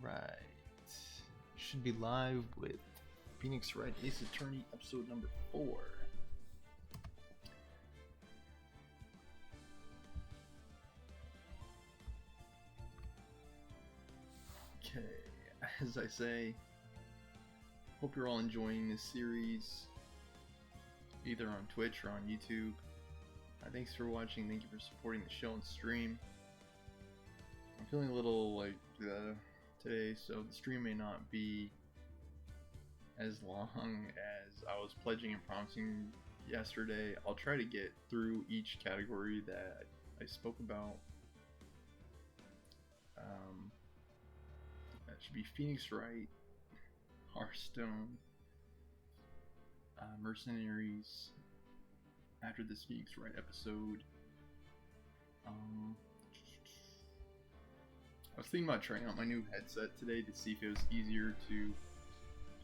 Alright. Should be live with Phoenix Wright, Ace Attorney, episode number 4. Okay, as I say, hope you're all enjoying this series, either on Twitch or on YouTube. Thanks for watching, thank you for supporting the show and stream. I'm feeling a little today, so the stream may not be as long as I was pledging and promising yesterday. I'll try to get through each category that I spoke about. That should be Phoenix Wright, Hearthstone, Mercenaries, after this Phoenix Wright episode. I was thinking about trying out my new headset today to see if it was easier to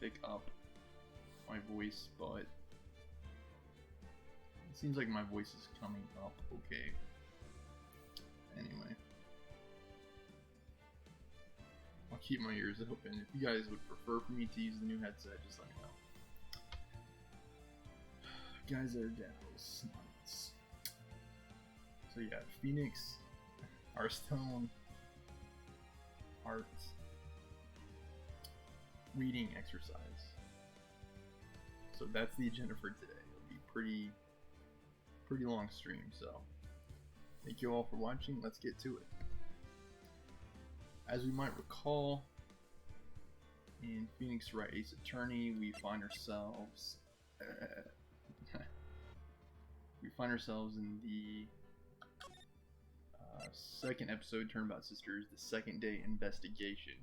pick up my voice, but it seems like my voice is coming up okay. Anyway, I'll keep my ears open. If you guys would prefer for me to use the new headset, just let me know. Guys are gals. So yeah, Phoenix, Hearthstone, art, reading exercise. So that's the agenda for today. It'll be pretty long stream, so thank you all for watching. Let's get to it. As we might recall, in Phoenix Wright Ace Attorney, we find ourselves in the second episode, Turnabout Sisters, the second day investigation.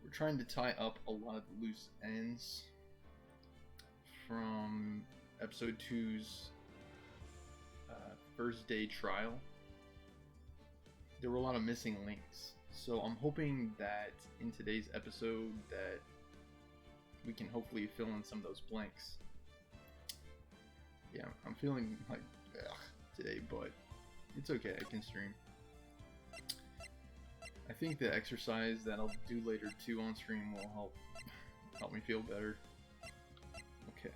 We're trying to tie up a lot of the loose ends from episode 2's first day trial. There were a lot of missing links, so I'm hoping that in today's episode that we can hopefully fill in some of those blanks. Yeah, I'm feeling like today, but it's okay, I can stream. I think the exercise that I'll do later too on stream will help me feel better. Okay.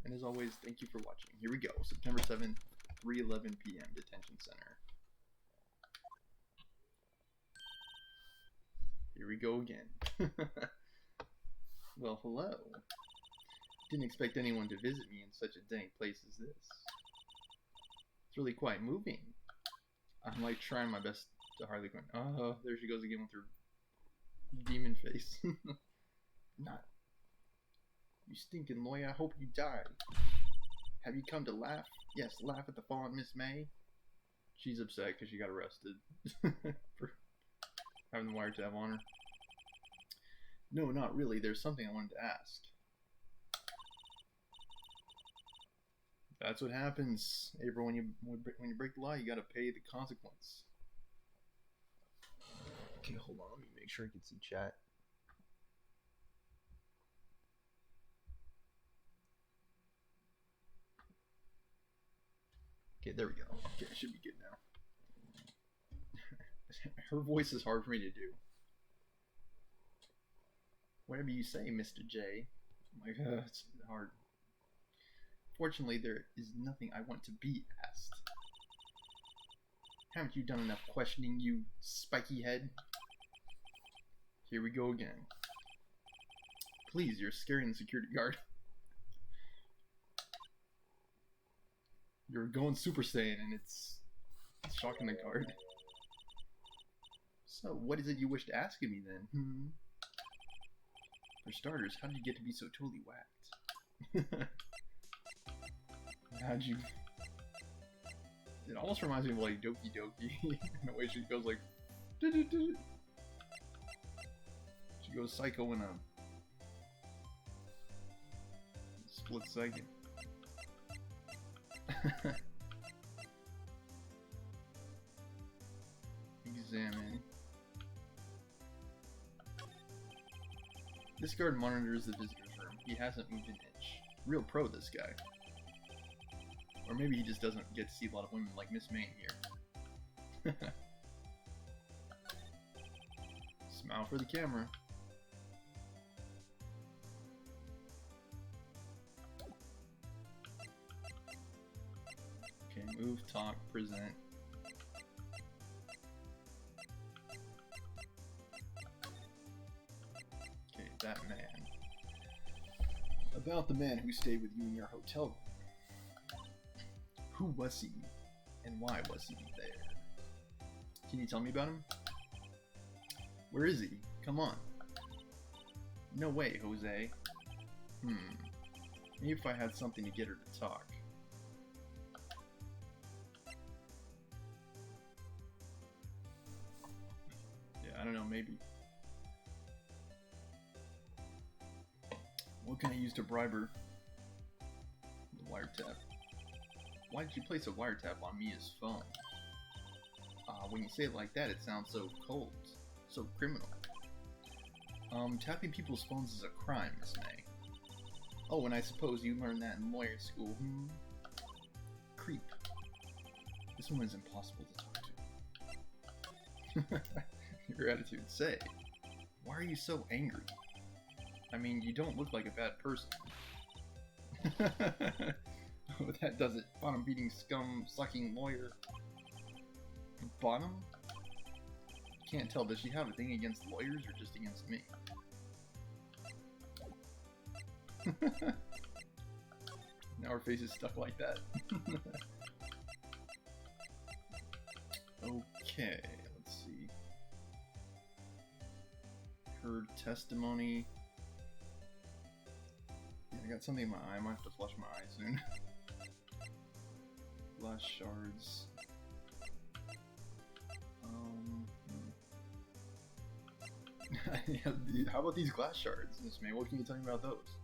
And as always, thank you for watching. Here we go, September 7th, 3:11 p.m. Detention Center. Here we go again. Well, hello. Didn't expect anyone to visit me in such a dank place as this. It's really quite moving. I'm like trying my best to hardly go. Oh, there she goes again with her demon face. Not. You stinking lawyer, I hope you die. Have you come to laugh? Yes, laugh at the fallen Miss May. She's upset because she got arrested for having the wiretap on her. No, not really. There's something I wanted to ask. That's what happens, April. When you break the law, you gotta pay the consequence. Okay, hold on. Let me make sure I can see chat. Okay, there we go. Okay, it should be good now. Her voice is hard for me to do. Whatever you say, Mr. J. I'm like, it's hard. Fortunately, there is nothing I want to be asked. Haven't you done enough questioning, you spiky head? Here we go again. Please, you're scaring the security guard. You're going Super Saiyan and it's shocking the guard. So, what is it you wish to ask of me then? For starters, how did you get to be so totally whacked? How'd you... It almost reminds me of like Doki Doki in the way she goes like... She goes psycho in a split second. Examine. This guard monitors the visitor's room. He hasn't moved an inch. Real pro, this guy. Or maybe he just doesn't get to see a lot of women like Miss Main here. Smile for the camera. Okay, move, talk, present. Okay, that man. About the man who stayed with you in your hotel room. Who was he, and why was he there? Can you tell me about him? Where is he? Come on. No way, Jose. Maybe if I had something to get her to talk. Yeah, I don't know, maybe. What can I use to bribe her? The wiretap. Why did you place a wiretap on Mia's phone? When you say it like that, it sounds so cold. So criminal. Tapping people's phones is a crime, Miss May. Oh, and I suppose you learned that in lawyer school, Creep. This woman is impossible to talk to. Your attitude, say. Why are you so angry? I mean, you don't look like a bad person. Oh, that does it. Bottom-beating, scum-sucking lawyer. Bottom? Can't tell. Does she have a thing against lawyers or just against me? Now her face is stuck like that. Okay, let's see. Her testimony. Yeah, I got something in my eye. I might have to flush my eye soon. Glass shards. How about these glass shards, Miss May? What can you tell me about those?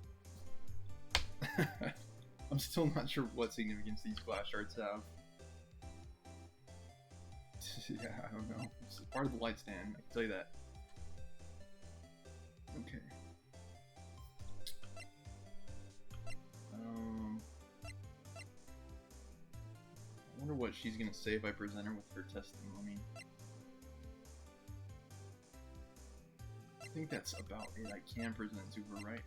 I'm still not sure what significance these glass shards have. Yeah, I don't know. It's part of the light stand, I can tell you that. Okay. I wonder what she's gonna say if I present her with her testimony. I think that's about it I can present to her, right?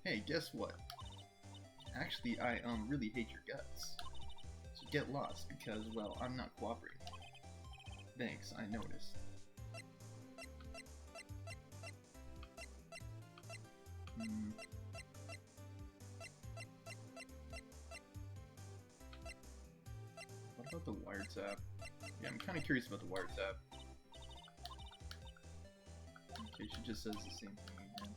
Hey, guess what? Actually, I really hate your guts. So get lost because, well, I'm not cooperating. Thanks, I noticed. What about the wiretap? Yeah, I'm kind of curious about the wiretap. Okay, she just says the same thing again.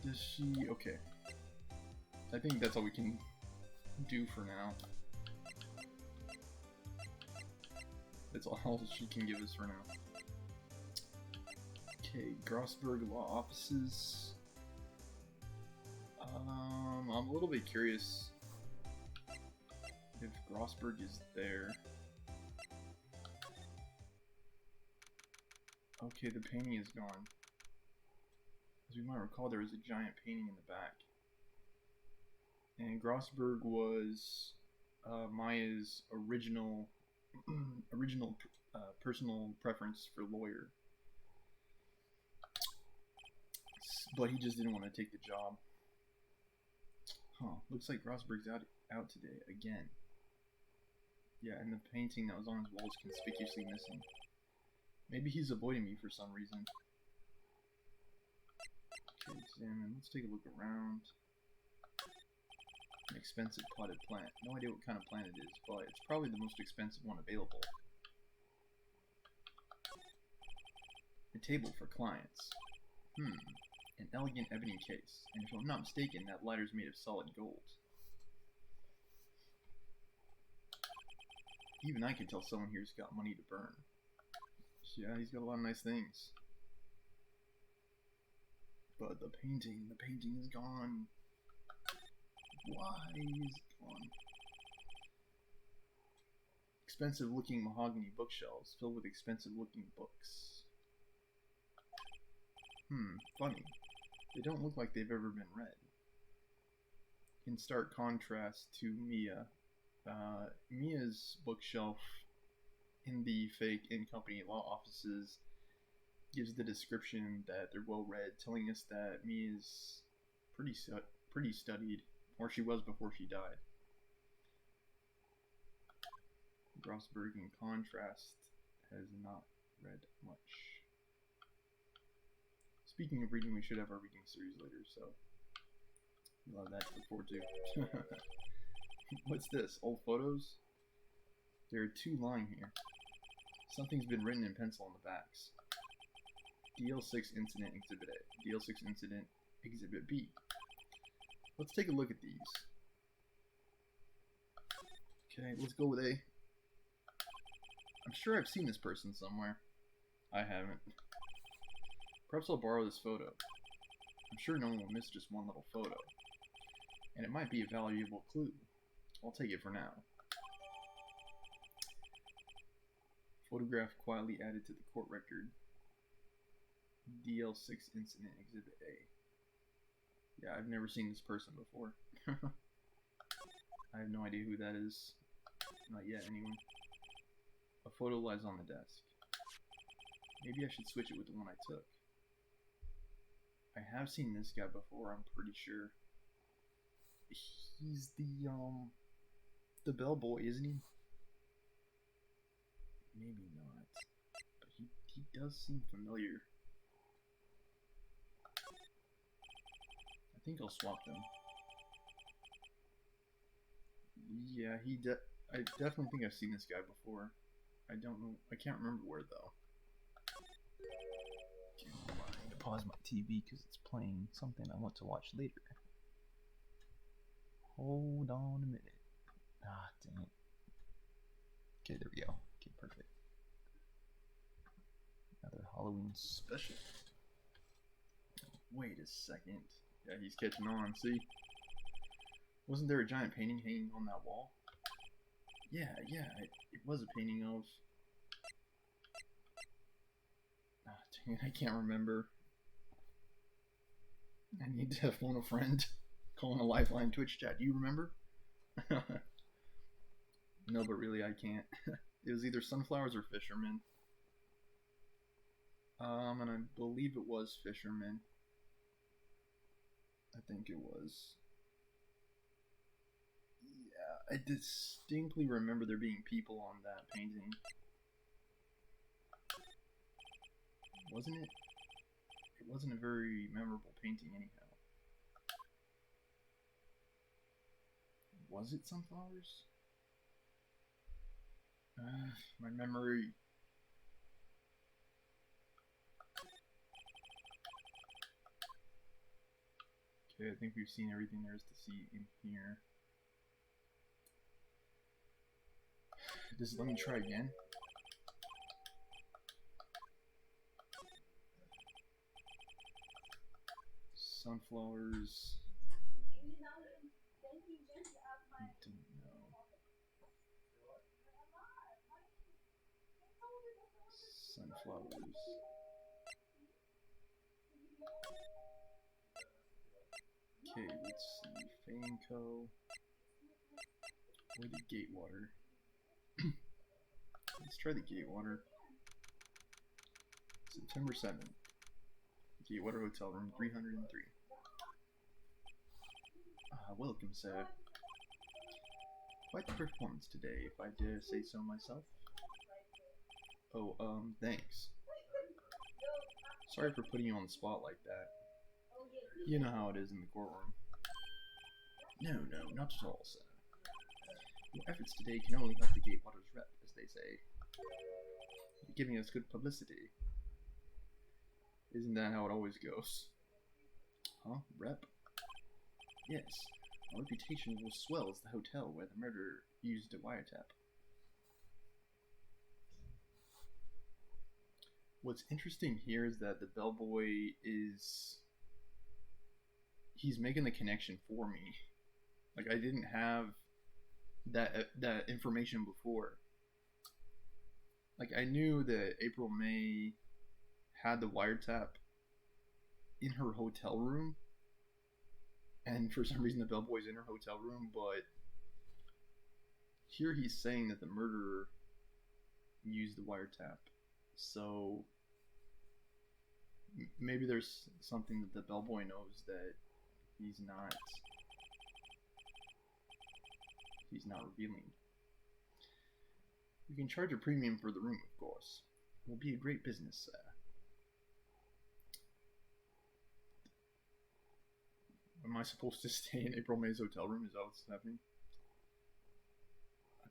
Does she... Okay. I think that's all we can do for now. That's all she can give us for now. Okay, Grossberg Law Offices. I'm a little bit curious if Grossberg is there. Okay, the painting is gone. As we might recall, there was a giant painting in the back. And Grossberg was Maya's original personal preference for lawyer. But he just didn't want to take the job. Huh, looks like Grossberg's out today, again. Yeah, and the painting that was on his wall is conspicuously missing. Maybe he's avoiding me for some reason. Okay, examine. Let's take a look around. An expensive potted plant. No idea what kind of plant it is, but it's probably the most expensive one available. A table for clients. An elegant ebony case. And if I'm not mistaken, that lighter's made of solid gold. Even I can tell someone here's got money to burn. Yeah, he's got a lot of nice things. But the painting is gone. Why is it gone? Expensive looking mahogany bookshelves filled with expensive looking books. Funny. They don't look like they've ever been read. In stark contrast to Mia, Mia's bookshelf in the fake in-company law offices gives the description that they're well read, telling us that Mia's pretty studied, or she was before she died. Grossberg, in contrast, has not read much. Speaking of reading, we should have our reading series later, so we'll have that to look forward to. What's this? Old photos? There are two lying here. Something's been written in pencil on the backs. DL6 Incident Exhibit A. DL6 Incident Exhibit B. Let's take a look at these. Okay, let's go with A. I'm sure I've seen this person somewhere. I haven't. Perhaps I'll borrow this photo. I'm sure no one will miss just one little photo. And it might be a valuable clue. I'll take it for now. Photograph quietly added to the court record. DL6 Incident Exhibit A. Yeah, I've never seen this person before. I have no idea who that is. Not yet, anyway. A photo lies on the desk. Maybe I should switch it with the one I took. I have seen this guy before, I'm pretty sure. He's the bellboy, isn't he? Maybe not. But he does seem familiar. I think I'll swap them. Yeah, I definitely think I've seen this guy before. I don't know. I can't remember where though. I'm going to pause my TV because it's playing something I want to watch later. Hold on a minute. Ah, dang it. Okay, there we go. Okay, perfect. Another Halloween special. Wait a second. Yeah, he's catching on, see? Wasn't there a giant painting hanging on that wall? Yeah, it was a painting of... Ah, dang it, I can't remember. I need to phone a friend. Calling a lifeline Twitch chat. Do you remember? No, but really I can't. It was either sunflowers or fishermen. And I believe it was fishermen. I think it was. Yeah, I distinctly remember there being people on that painting. Wasn't it? It wasn't a very memorable painting anyhow. Was it sunflowers? My memory. Okay, I think we've seen everything there is to see in here. Let me try again. Sunflowers. I don't know. Sunflowers. Okay, let's see. Faneco. Or the Gatewater. Let's try the Gatewater. September 7th. Gatewater Hotel Room 303. Welcome, sir. Quite the performance today, if I dare say so myself. Oh, thanks. Sorry for putting you on the spot like that. You know how it is in the courtroom. No, not at all, sir. Your efforts today can only help the Gatewater's rep, as they say. You're giving us good publicity. Isn't that how it always goes? Huh? Rep? Yes. Our reputation will swell as the hotel where the murderer used a wiretap. What's interesting here is that the bellboy is... He's making the connection for me. Like, I didn't have that information before. Like, I knew that April May had the wiretap in her hotel room, and for some reason the bellboy's in her hotel room, but here he's saying that the murderer used the wiretap. So maybe there's something that the bellboy knows that he's not revealing. We can charge a premium for the room, of course. It will be a great business, sir. Am I supposed to stay in April May's hotel room? Is that what's happening?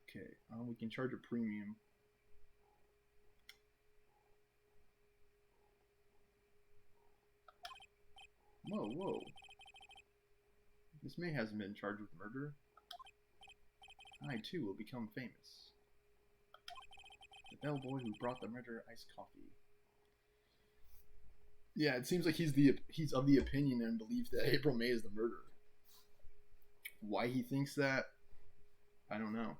Okay, we can charge a premium. Whoa. Miss May hasn't been charged with murder. I, too, will become famous. The bellboy who brought the murderer iced coffee. Yeah, it seems like he's of the opinion and believes that April May is the murderer. Why he thinks that, I don't know.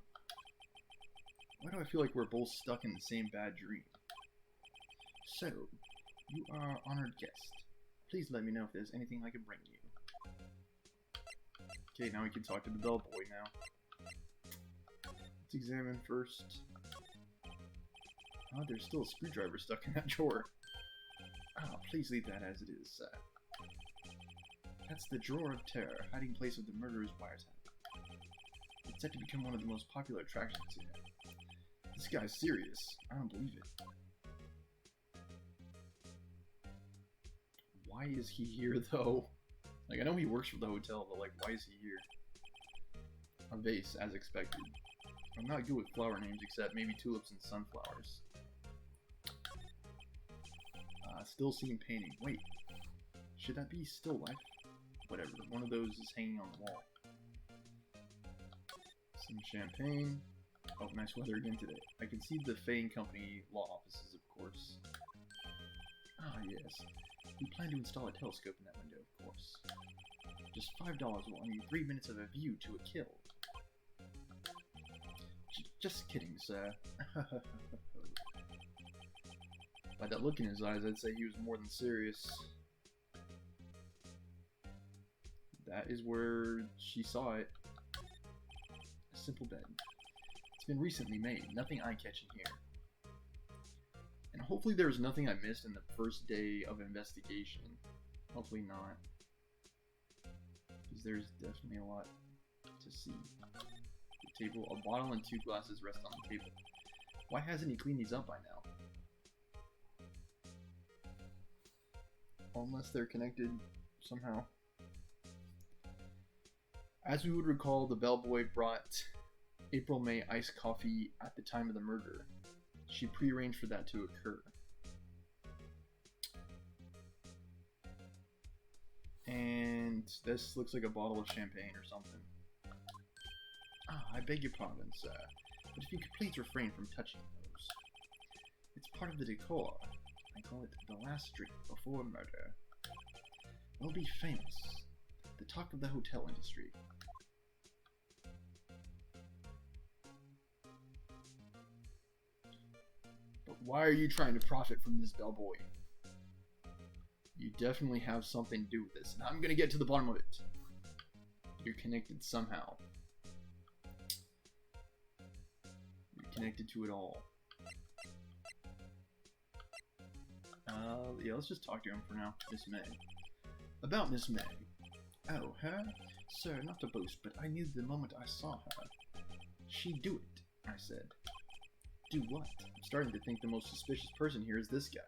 Why do I feel like we're both stuck in the same bad dream? So, you are our honored guest. Please let me know if there's anything I can bring you. Okay, now we can talk to the bellboy now. Let's examine first. Oh, there's still a screwdriver stuck in that drawer. Oh, please leave that as it is, sir. That's the Drawer of Terror, hiding place of the murderer's wiretap. It's set to become one of the most popular attractions here. This guy's serious. I don't believe it. Why is he here, though? Like, I know he works for the hotel, but, like, why is he here? A vase, as expected. I'm not good with flower names, except maybe tulips and sunflowers. Still seen painting. Wait. Should that be still life? Whatever. One of those is hanging on the wall. Some champagne. Oh, nice weather again today. I can see the Fane Company Law Offices, of course. Ah, yes. We plan to install a telescope in that window, of course. Just $5 will earn you 3 minutes of a view to a kill. Just kidding, sir. By that look in his eyes, I'd say he was more than serious. That is where she saw it. A simple bed. It's been recently made. Nothing eye-catching here. And hopefully there's nothing I missed in the first day of investigation. Hopefully not. Because there's definitely a lot to see. The table, a bottle and 2 glasses rest on the table. Why hasn't he cleaned these up by now? Unless they're connected somehow. As we would recall, the bellboy brought April May iced coffee at the time of the murder. She prearranged for that to occur. And this looks like a bottle of champagne or something. Ah, I beg your pardon, sir, but if you could please refrain from touching those. It's part of the decor. I call it the last drink before murder. We'll be famous. The talk of the hotel industry. But why are you trying to profit from this bellboy? You definitely have something to do with this, and I'm gonna get to the bottom of it. You're connected somehow. You're connected to it all. Yeah, let's just talk to him for now. Miss May. About Miss May. Oh, her? Sir, not to boast, but I knew the moment I saw her. She'd do it, I said. Do what? I'm starting to think the most suspicious person here is this guy.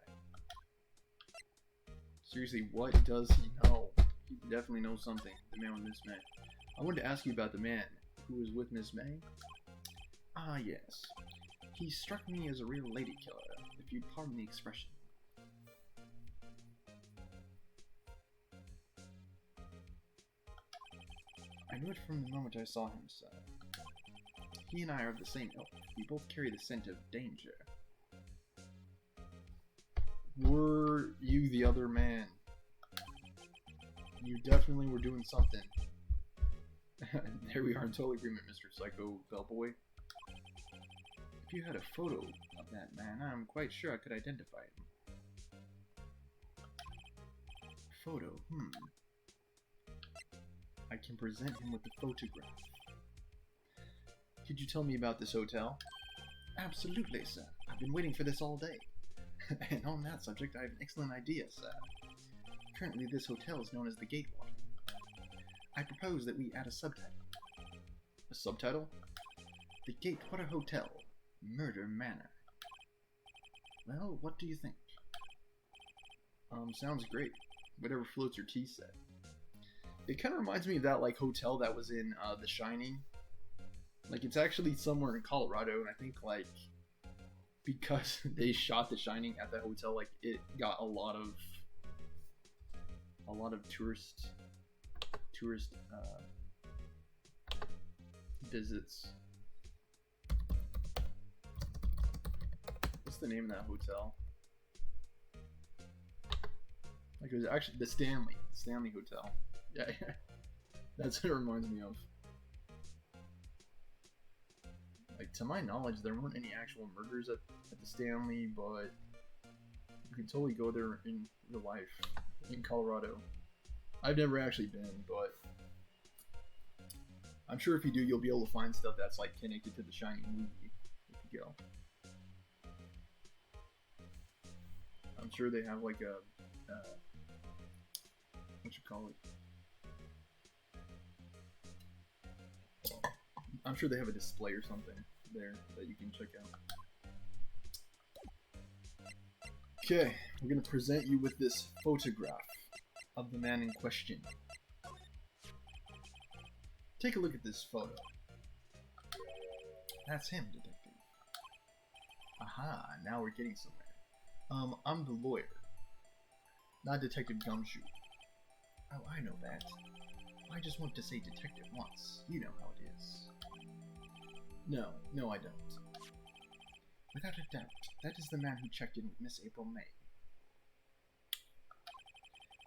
Seriously, what does he know? He definitely knows something. The man with Miss May. I wanted to ask you about the man who was with Miss May. Ah, yes. He struck me as a real lady killer, if you'd pardon the expression. I knew it from the moment I saw him, sir. He and I are of the same ilk. We both carry the scent of danger. Were you the other man? You definitely were doing something. There we are in total agreement, Mr. Psycho Bellboy. If you had a photo of that man, I'm quite sure I could identify him. Photo, I can present him with the photograph. Could you tell me about this hotel? Absolutely, sir. I've been waiting for this all day. And on that subject, I have an excellent idea, sir. Currently, this hotel is known as the Gatewater. I propose that we add a subtitle. A subtitle? The Gatewater Hotel, Murder Manor. Well, what do you think? Sounds great. Whatever floats your tea set. It kind of reminds me of that, like, hotel that was in, The Shining. Like, it's actually somewhere in Colorado, and I think, like, because they shot The Shining at that hotel, like, it got a lot of tourist visits. What's the name of that hotel? Like, it was actually the Stanley Hotel. Yeah, that's what it reminds me of. Like, to my knowledge, there weren't any actual murders at the Stanley, but you could totally go there in real life in Colorado. I've never actually been, but I'm sure if you do, you'll be able to find stuff that's like connected to the Shining movie if you go. I'm sure they have like a what you call it? I'm sure they have a display or something there that you can check out. Okay, we're going to present you with this photograph of the man in question. Take a look at this photo. That's him, detective. Aha, now we're getting somewhere. I'm the lawyer, not Detective Gumshoe. Oh, I know that. I just want to say detective once. You know how it is. No, I don't. Without a doubt, that is the man who checked in with Miss April May.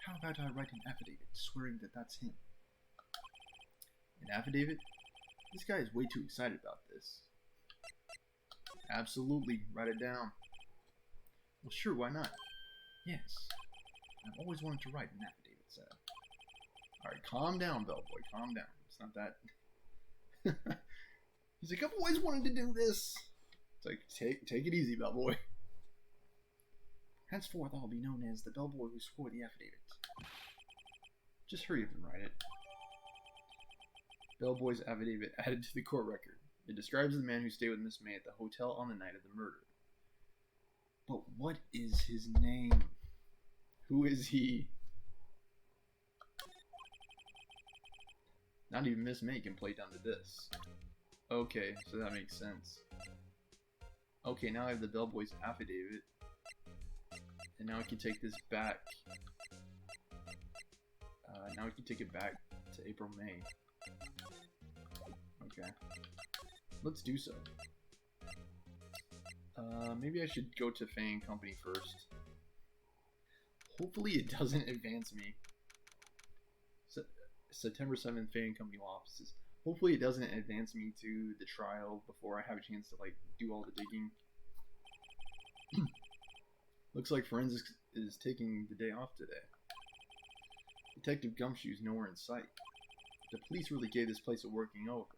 How about I write an affidavit swearing that that's him? An affidavit? This guy is way too excited about this. Absolutely, write it down. Well, sure, why not? Yes. I've always wanted to write an affidavit, sir. Alright, calm down, bellboy, calm down. It's not that... He's like, I've always wanted to do this. It's like, take it easy, bellboy. Henceforth, I'll be known as the bellboy who swore the affidavit. Just hurry up and write it. Bellboy's affidavit added to the court record. It describes the man who stayed with Miss May at the hotel on the night of the murder. But what is his name? Who is he? Not even Miss May can play down to this. Okay, so that makes sense. Okay, now I have the bellboy's affidavit. And now I can take this back. Now I can take it back to April May. Okay. Let's do so. Maybe I should go to Fang Company first. Hopefully it doesn't advance me. September 7th, Fang Company Law Offices. Hopefully it doesn't advance me to the trial before I have a chance to, like, do all the digging. Looks like forensics is taking the day off today. Detective Gumshoe's nowhere in sight. The police really gave this place a working over.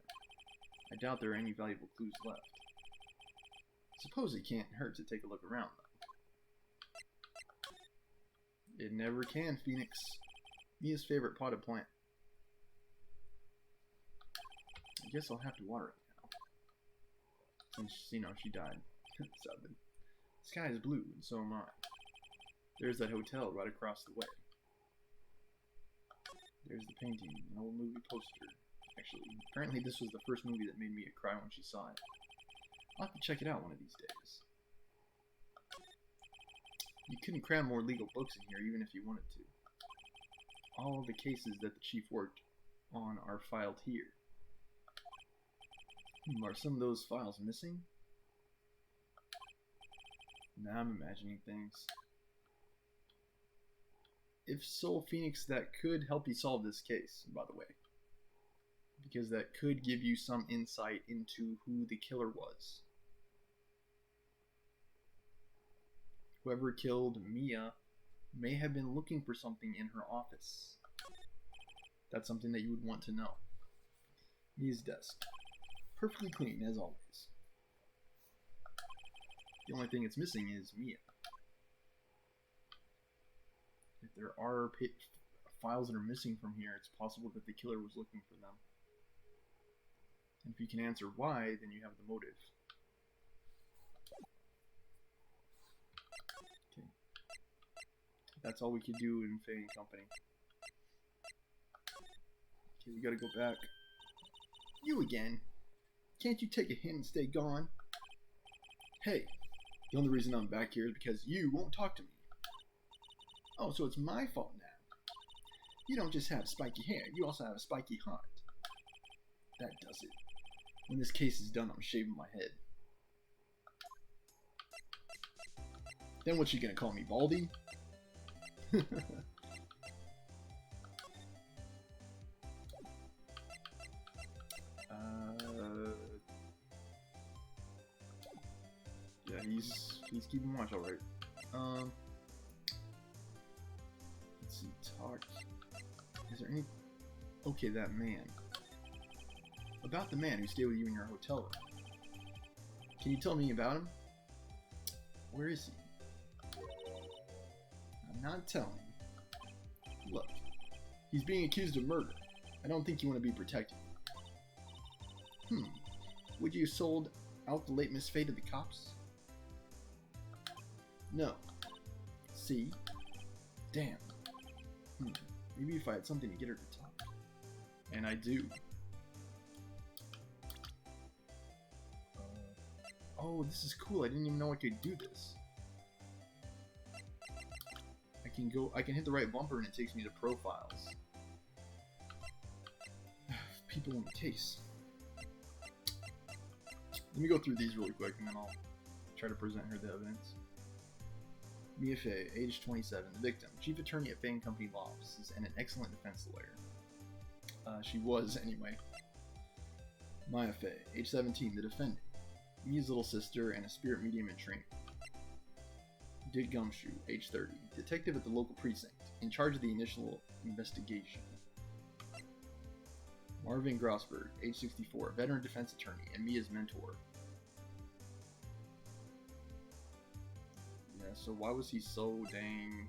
I doubt there are any valuable clues left. Suppose it can't hurt to take a look around, though. It never can, Phoenix. Mia's favorite potted plant. I guess I'll have to water it now. Since, you know, she died. Sadly. The sky is blue, and so am I. There's that hotel right across the way. There's the painting, an old movie poster. Actually, apparently this was the first movie that made Mia cry when she saw it. I'll have to check it out one of these days. You couldn't cram more legal books in here even if you wanted to. All the cases that the chief worked on are filed here. Are some of those files missing? Now I'm imagining things. If so, Phoenix, that could help you solve this case, by the way. Because that could give you some insight into who the killer was. Whoever killed Mia may have been looking for something in her office. That's something that you would want to know. Mia's desk. Perfectly clean, as always. The only thing it's missing is Mia. If there are files that are missing from here, it's possible that the killer was looking for them. And if you can answer why, then you have the motive. Okay. That's all we could do in Faye and Company. Okay, we gotta go back. You again? Can't you take a hint and stay gone? Hey, the only reason I'm back here is because you won't talk to me. Oh, so it's my fault now. You don't just have spiky hair, you also have a spiky heart. That does it. When this case is done, I'm shaving my head. Then what's she gonna call me, Baldy? Yeah, he's keeping watch, all right. Let's see, talk. Is there any? Okay, that man. About the man who stayed with you in your hotel room. Can you tell me about him? Where is he? I'm not telling. Look, he's being accused of murder. I don't think you want to be protected. Would you have sold out the late Miss Faye to the cops? No. See? Damn. Maybe if I had something to get her to talk. And I do. Oh, this is cool. I didn't even know I could do this. I can hit the right bumper and it takes me to profiles. People in the case. Let me go through these really quick and then I'll try to present her the evidence. Mia Faye, age 27, the victim, chief attorney at Faye & Company Law Offices and an excellent defense lawyer. She was, anyway. Maya Faye, age 17, the defendant, Mia's little sister and a spirit medium in training. Dick Gumshoe, age 30, detective at the local precinct, in charge of the initial investigation. Marvin Grossberg, age 64, veteran defense attorney and Mia's mentor. Yeah, so why was he so dang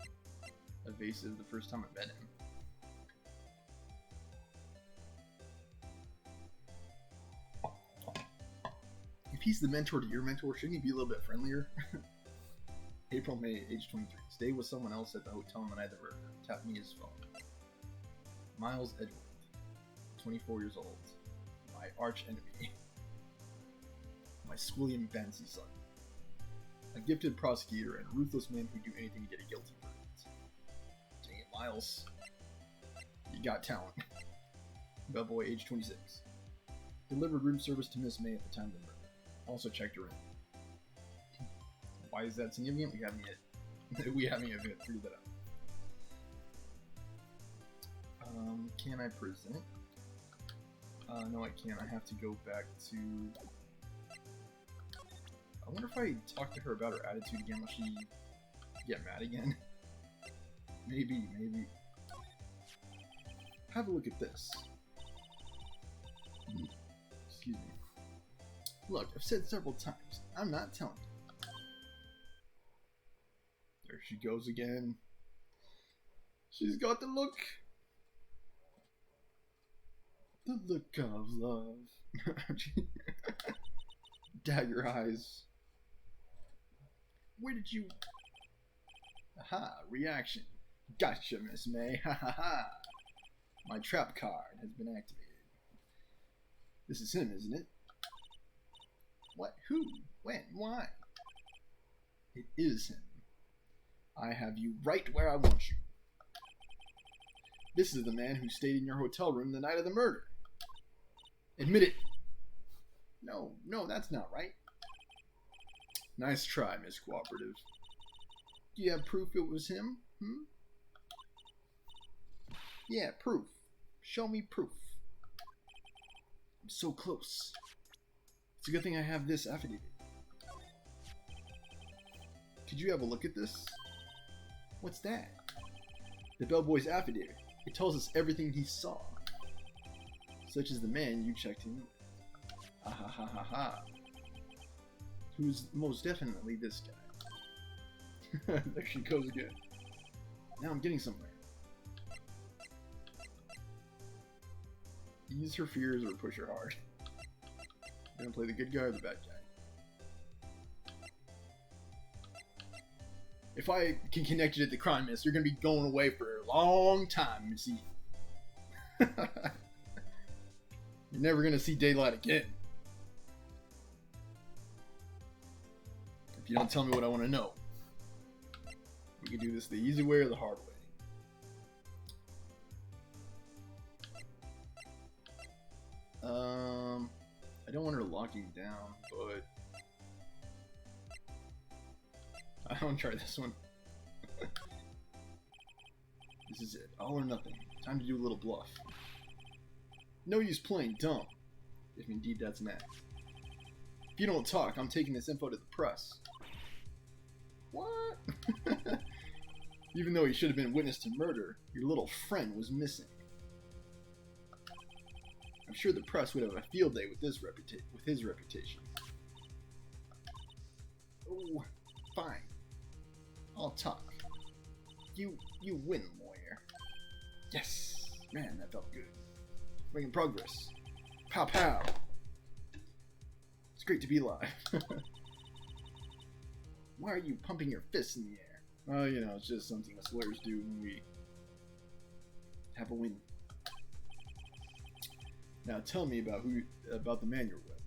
evasive the first time I met him? If he's the mentor to your mentor, shouldn't he be a little bit friendlier? April May, age 23. Stayed with someone else at the hotel on the night of the murder. Tapped me his phone. Miles Edgeworth, 24 years old. My arch enemy. My schooling fancy son. A gifted prosecutor and a ruthless man who'd do anything to get a guilty verdict. Dang it, Miles. You got talent. Bellboy, age 26. Delivered room service to Miss May at the time of the murder. Also checked her in. Why is that significant? We haven't yet figured that out. Can I present? No, I can't. I have to go back to... I wonder if I talk to her about her attitude again, will she get mad again? Maybe. Have a look at this. Excuse me. Look, I've said several times, I'm not telling you. There she goes again. She's got the look. The look of love. Dagger eyes. Where did you... Aha, reaction. Gotcha, Miss May. Ha ha ha. My trap card has been activated. This is him, isn't it? What? Who? When? Why? It is him. I have you right where I want you. This is the man who stayed in your hotel room the night of the murder. Admit it. No, that's not right. Nice try, Miss Cooperative. Do you have proof it was him? Yeah, proof. Show me proof. I'm so close. It's a good thing I have this affidavit. Could you have a look at this? What's that? The bellboy's affidavit. It tells us everything he saw. Such as the man you checked in with. Ha ha ha ha ha. Who's most definitely this guy. There she goes again. Now I'm getting somewhere. Ease her fears or push her hard. Gonna play the good guy or the bad guy. If I can connect you to the crime list, you're gonna be going away for a long time, Missy. You're never gonna see daylight again. If you don't tell me what I want to know. We can do this the easy way or the hard way. I don't want her locking down, but I want to try this one. This is it. All or nothing. Time to do a little bluff. No use playing dumb. If indeed that's an act. If you don't talk, I'm taking this info to the press. What? Even though he should have been witness to murder, your little friend was missing. I'm sure the press would have a field day with his reputation. Oh, fine. I'll talk. You win, lawyer. Yes! Man, that felt good. Making progress. Pow pow! It's great to be alive. Why are you pumping your fists in the air? Oh, you know, it's just something us lawyers do when we have a win. Now tell me about the man you're with.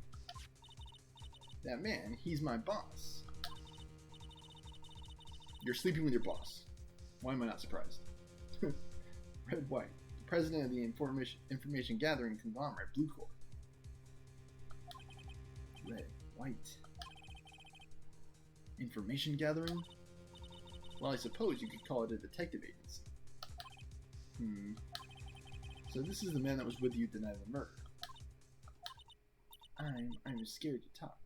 That man, he's my boss. You're sleeping with your boss. Why am I not surprised? Red White, the president of the information gathering conglomerate, Corp. Red White. Information gathering? Well, I suppose you could call it a detective agency. So this is the man that was with you the night of the murder. I'm scared to talk.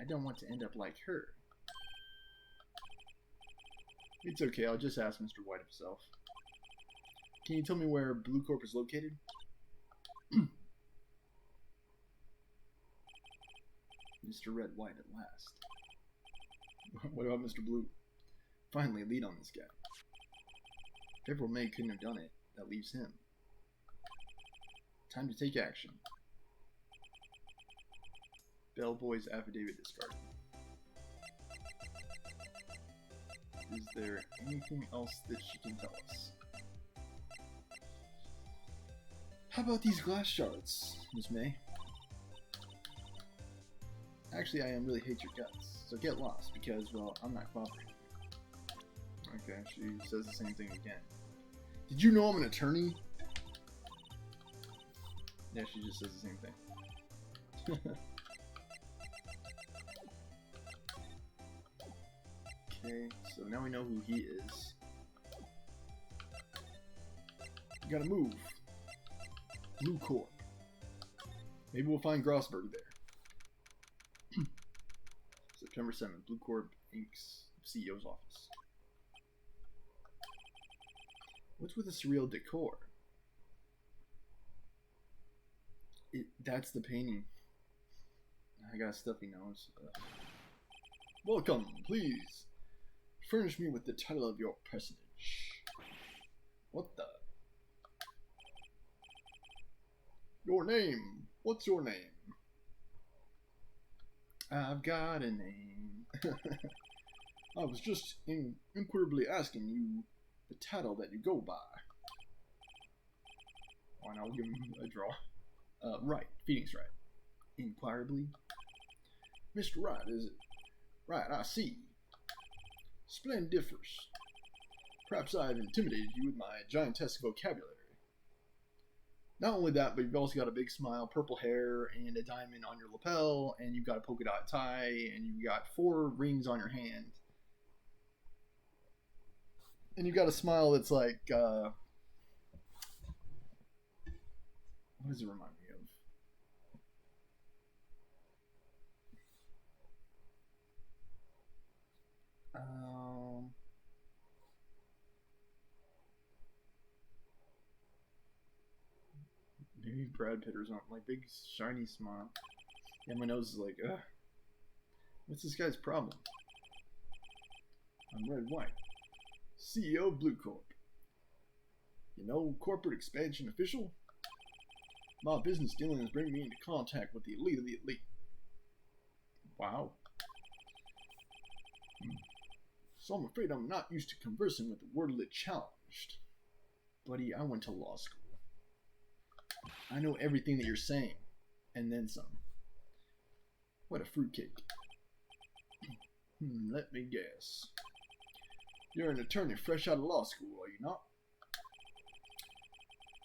I don't want to end up like her. It's okay, I'll just ask Mr. White himself. Can you tell me where Corp is located? Mr. Red White at last. What about Mr. Blue? Finally, lead on this guy. If April May couldn't have done it, that leaves him. Time to take action. Bellboy's affidavit discarded. Is there anything else that she can tell us? How about these glass shards, Miss May? Actually, I really hate your guts, so get lost, because, well, I'm not cooperating. Okay, she says the same thing again. Did you know I'm an attorney? Yeah, she just says the same thing. Okay, so now we know who he is. You gotta move. Corp. Maybe we'll find Grossberg there. September 7th, Corp Inc.'s CEO's office. What's with the surreal decor? That's the painting. I got a stuffy nose. Welcome, please. Furnish me with the title of your personage. What the? Your name. What's your name? I've got a name. I was just inquirably asking you the title that you go by. Why not give him a draw? Wright. Phoenix Wright. Inquirably? Mr. Wright, is it? Right, I see. Splendiferous. Perhaps I have intimidated you with my giantesque vocabulary. Not only that, but you've also got a big smile, purple hair, and a diamond on your lapel, and you've got a polka dot tie, and you've got 4 rings on your hand. And you've got a smile that's like, what does it remind me of? Maybe big Brad Pitt or something. Like, big, shiny smile. Yeah, my nose is like, ugh. What's this guy's problem? I'm Wright, CEO of Blue Corp. You know, corporate expansion official? My business dealings bring me into contact with the elite of the elite. Wow. So I'm afraid I'm not used to conversing with the wordly challenged. Buddy, I went to law school. I know everything that you're saying, and then some. What a fruitcake. Let me guess. You're an attorney fresh out of law school, are you not?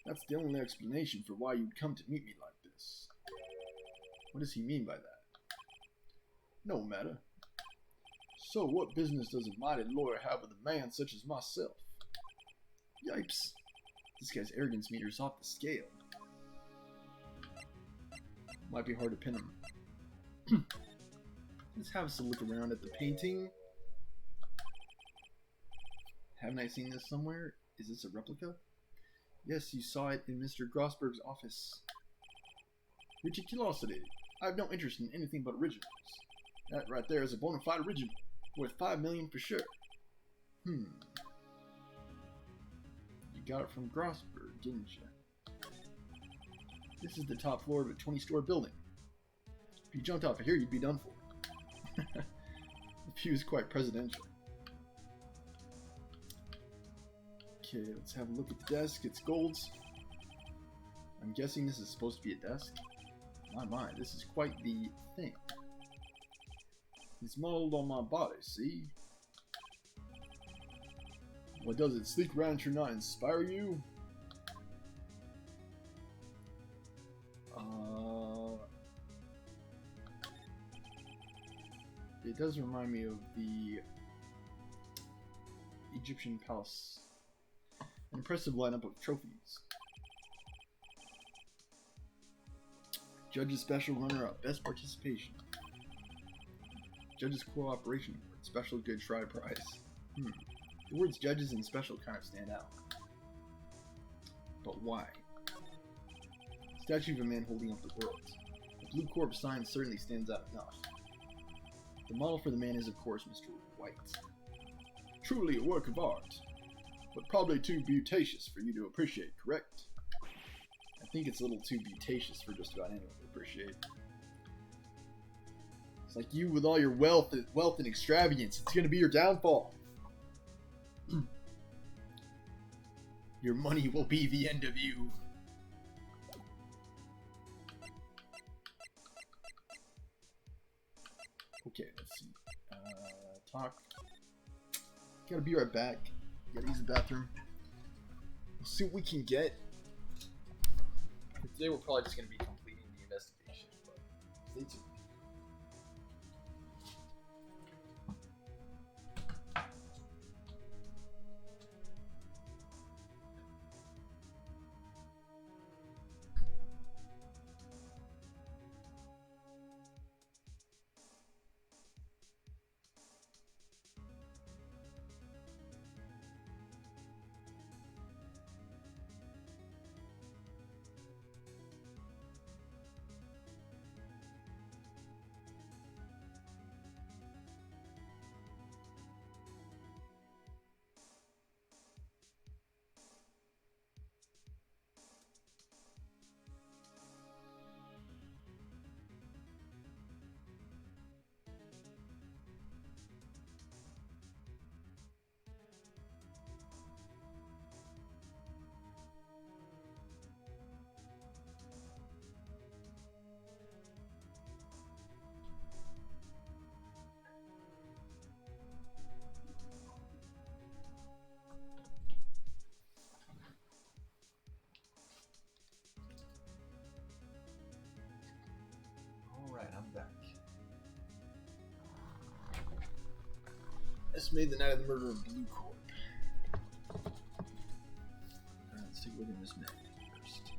That's the only explanation for why you'd come to meet me like this. What does he mean by that? No matter. So what business does a mighty lawyer have with a man such as myself? Yipes. This guy's arrogance meter's off the scale. Might be hard to pin him. Let's have us a look around at the painting. Haven't I seen this somewhere? Is this a replica? Yes, you saw it in Mr. Grossberg's office. Ridiculosity. I have no interest in anything but originals. That right there is a bona fide original. Worth $5 million for sure. You got it from Grossberg, didn't you? This is the top floor of a 20-story building. If you jumped off of here, you'd be done for. The view is quite presidential. Okay, let's have a look at the desk. It's golds. I'm guessing this is supposed to be a desk. My, this is quite the thing. It's modeled on my body, see? What does it? Sleek rancher not inspire you? It does remind me of the Egyptian palace. An impressive lineup of trophies. Judge's special runner-up, best participation. Judge's cooperation award, special good try prize. The words judges and special kind of stand out. But why? Statue of a man holding up the world. The Blue Corp sign certainly stands out enough. The model for the man is, of course, Mr. Wright. Truly a work of art, but probably too beauticious for you to appreciate, correct? I think it's a little too beauticious for just about anyone to appreciate. It's like you with all your wealth and extravagance. It's going to be your downfall. Your money will be the end of you. Okay, let's see. Talk. Gotta be right back. Gotta use the bathroom. We'll see what we can get. Today we're probably just gonna be completing the investigation, but stay tuned. Alright, I'm back. This made the night of the murder of Blue Corp. Let's take a look at Miss May first.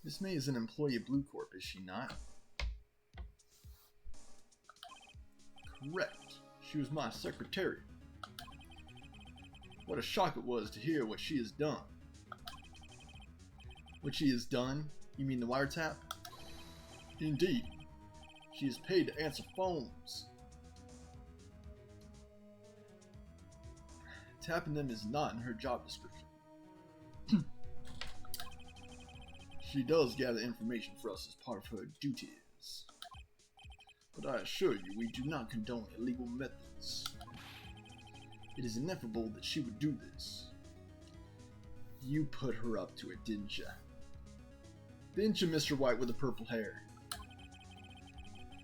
Miss May is an employee of Blue Corp, is she not? Correct. She was my secretary. What a shock it was to hear what she has done. What she has done? You mean the wiretap? Indeed. She is paid to answer phones. Tapping them is not in her job description. She does gather information for us as part of her duties. But I assure you, we do not condone illegal methods. It is inevitable that she would do this. You put her up to it, didn't you? Didn't you, Mr. White with the purple hair?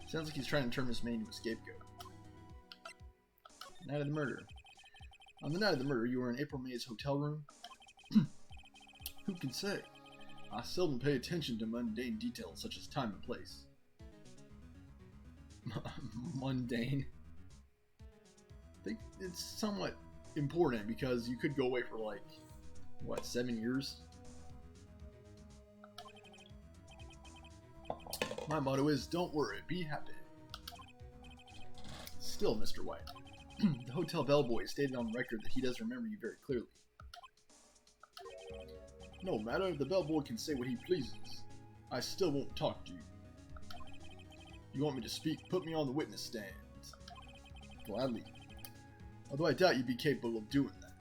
Sounds like he's trying to turn Miss May into a scapegoat. Night of the murder. On the night of the murder, you were in April May's hotel room? Who can say? I seldom pay attention to mundane details such as time and place. Mundane? I think it's somewhat important because you could go away for like, what, 7 years? My motto is, don't worry, be happy. Still, Mr. White, the hotel bellboy stated on record that he does remember you very clearly. No matter, the bellboy can say what he pleases. I still won't talk to you. You want me to speak, put me on the witness stand. Gladly. Although I doubt you'd be capable of doing that.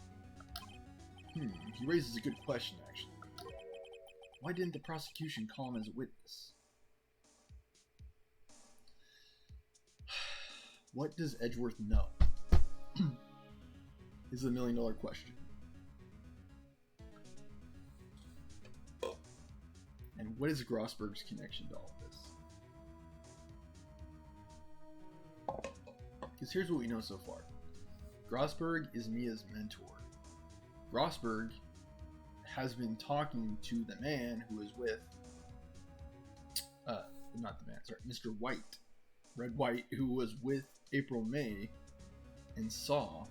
He raises a good question, actually. Why didn't the prosecution call him as a witness? What does Edgeworth know? Is the million-dollar question. And what is Grossberg's connection to all of this? Because here's what we know so far. Grossberg is Mia's mentor. Grossberg has been talking to the man who is with... not the man, sorry, Mr. White. Red White, who was with April May and saw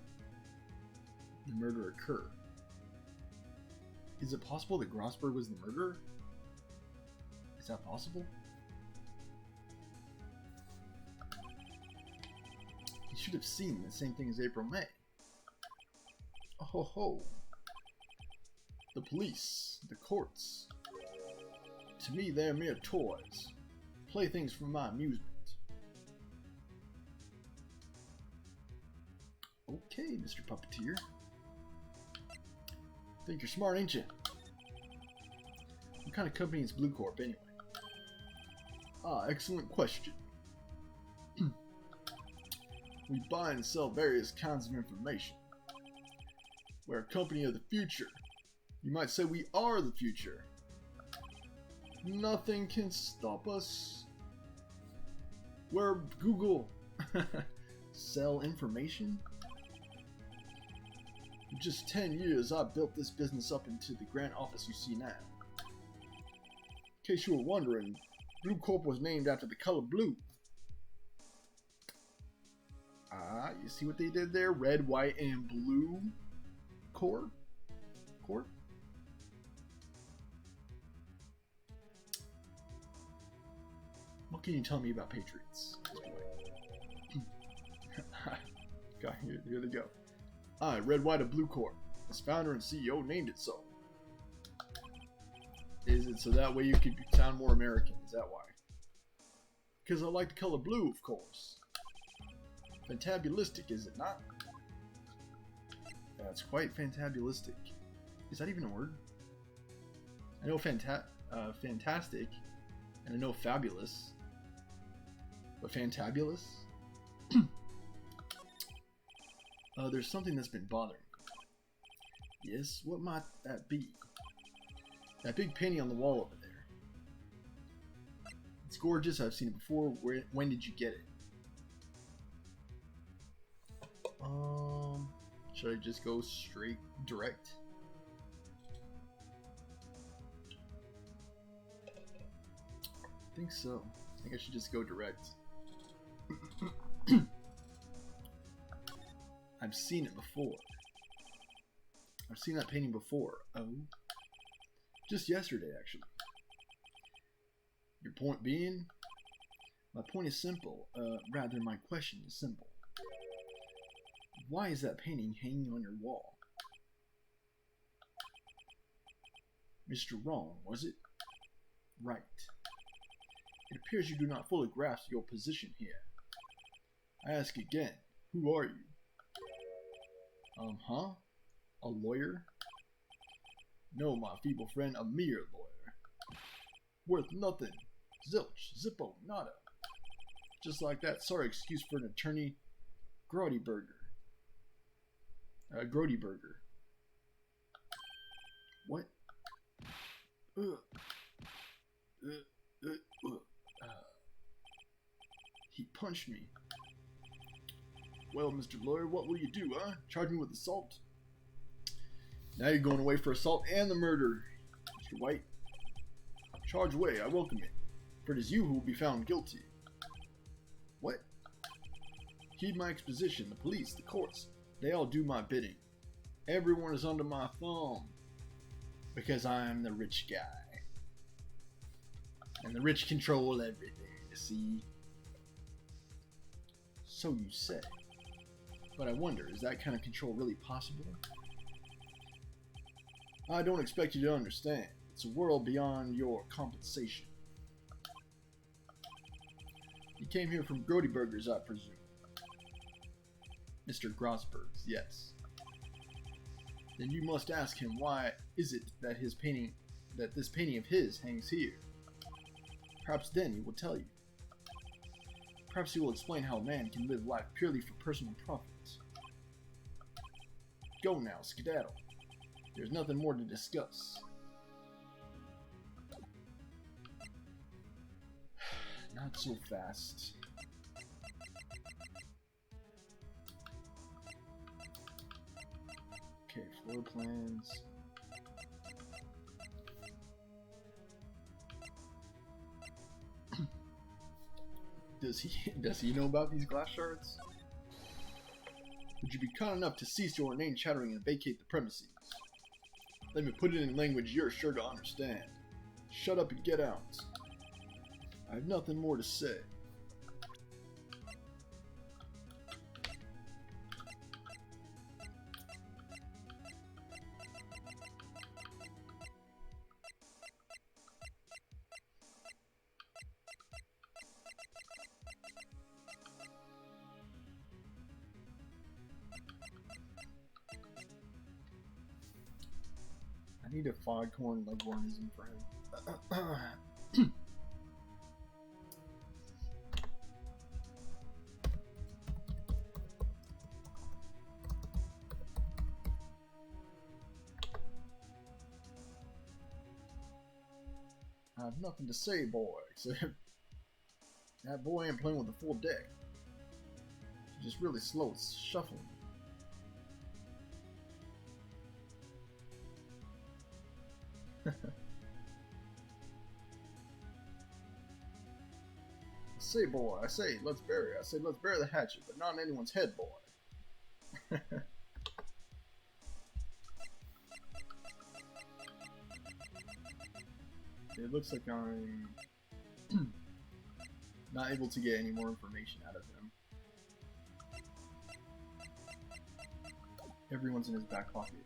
the murder occur. Is it possible that Grossberg was the murderer? Is that possible? He should have seen the same thing as April May. Oh ho ho. The police, the courts. To me, they're mere toys. Playthings for my amusement. Okay, Mr. Puppeteer. Think you're smart, ain't you? What kind of company is Blue Corp, anyway? Ah, excellent question. We buy and sell various kinds of information. We're a company of the future. You might say we are the future. Nothing can stop us. We're Google. Sell information? In just 10 years, I built this business up into the grand office you see now. In case you were wondering, Blue Corp was named after the color blue. Ah, you see what they did there? Red, white, and blue Corp? What can you tell me about Patriots? God, here they go. I, Red, White, and Blue Corp, as founder and CEO, named it so. Is it so that way you could sound more American? Is that why? Because I like the color blue, of course. Fantabulistic, is it not? That's quite fantabulistic. Is that even a word? I know fantastic, and I know fabulous. But fantabulous? There's something that's been bothering me. Yes, what might that be? That big painting on the wall over there. It's gorgeous, I've seen it before. When did you get it? Should I just go straight, direct? I think so. I think I should just go direct. I've seen it before. I've seen that painting before. Oh. Just yesterday, actually. Your point being? My point is simple. Rather, my question is simple. Why is that painting hanging on your wall? Mr. Wrong, was it? Right. It appears you do not fully grasp your position here. I ask again, who are you? A lawyer? No, my feeble friend, a mere lawyer. Worth nothing. Zilch, zippo, nada. Just like that sorry excuse for an attorney, Grodyberger. Grodyberger. What? He punched me. Well, Mr. Lawyer, what will you do, huh? Charge me with assault? Now you're going away for assault and the murder, Mr. White. Charge away, I welcome it. For it is you who will be found guilty. What? Heed my exposition. The police, the courts, they all do my bidding. Everyone is under my thumb. Because I am the rich guy. And the rich control everything, see? So you say. But I wonder, is that kind of control really possible? I don't expect you to understand. It's a world beyond your compensation. You came here from Grodyberger's, I presume. Mr. Grossberg's, yes. Then you must ask him why is it that this painting of his hangs here. Perhaps then he will tell you. Perhaps he will explain how man can live life purely for personal profit. Go now, skedaddle. There's nothing more to discuss. Not so fast. Okay, floor plans. Does he know about these glass shards? Would you be kind enough to cease your inane chattering and vacate the premises? Let me put it in language you're sure to understand. Shut up and get out. I have nothing more to say. I need a foghorn leghornism for him. I have nothing to say, boy, except that boy ain't playing with the full deck. He's just really slow at shuffling. Say, boy, I say, let's bury it. I say, let's bury the hatchet, but not in anyone's head, boy. It looks like I'm not able to get any more information out of him. Everyone's in his back pocket.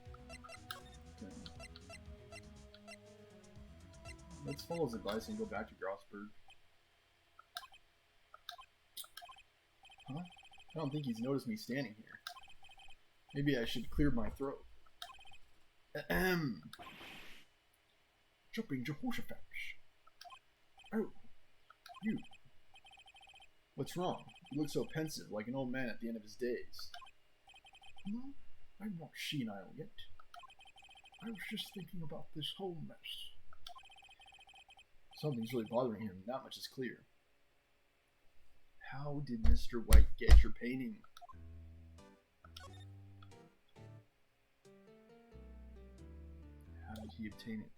Okay. Let's follow his advice and go back to Grossberg. Huh? I don't think he's noticed me standing here. Maybe I should clear my throat. Ahem. Jumping Jehoshaphat. Oh, you. What's wrong? You look so pensive, like an old man at the end of his days. No, I'm not senile yet. I was just thinking about this whole mess. Something's really bothering him, that much is clear. How did Mr. White get your painting? How did he obtain it?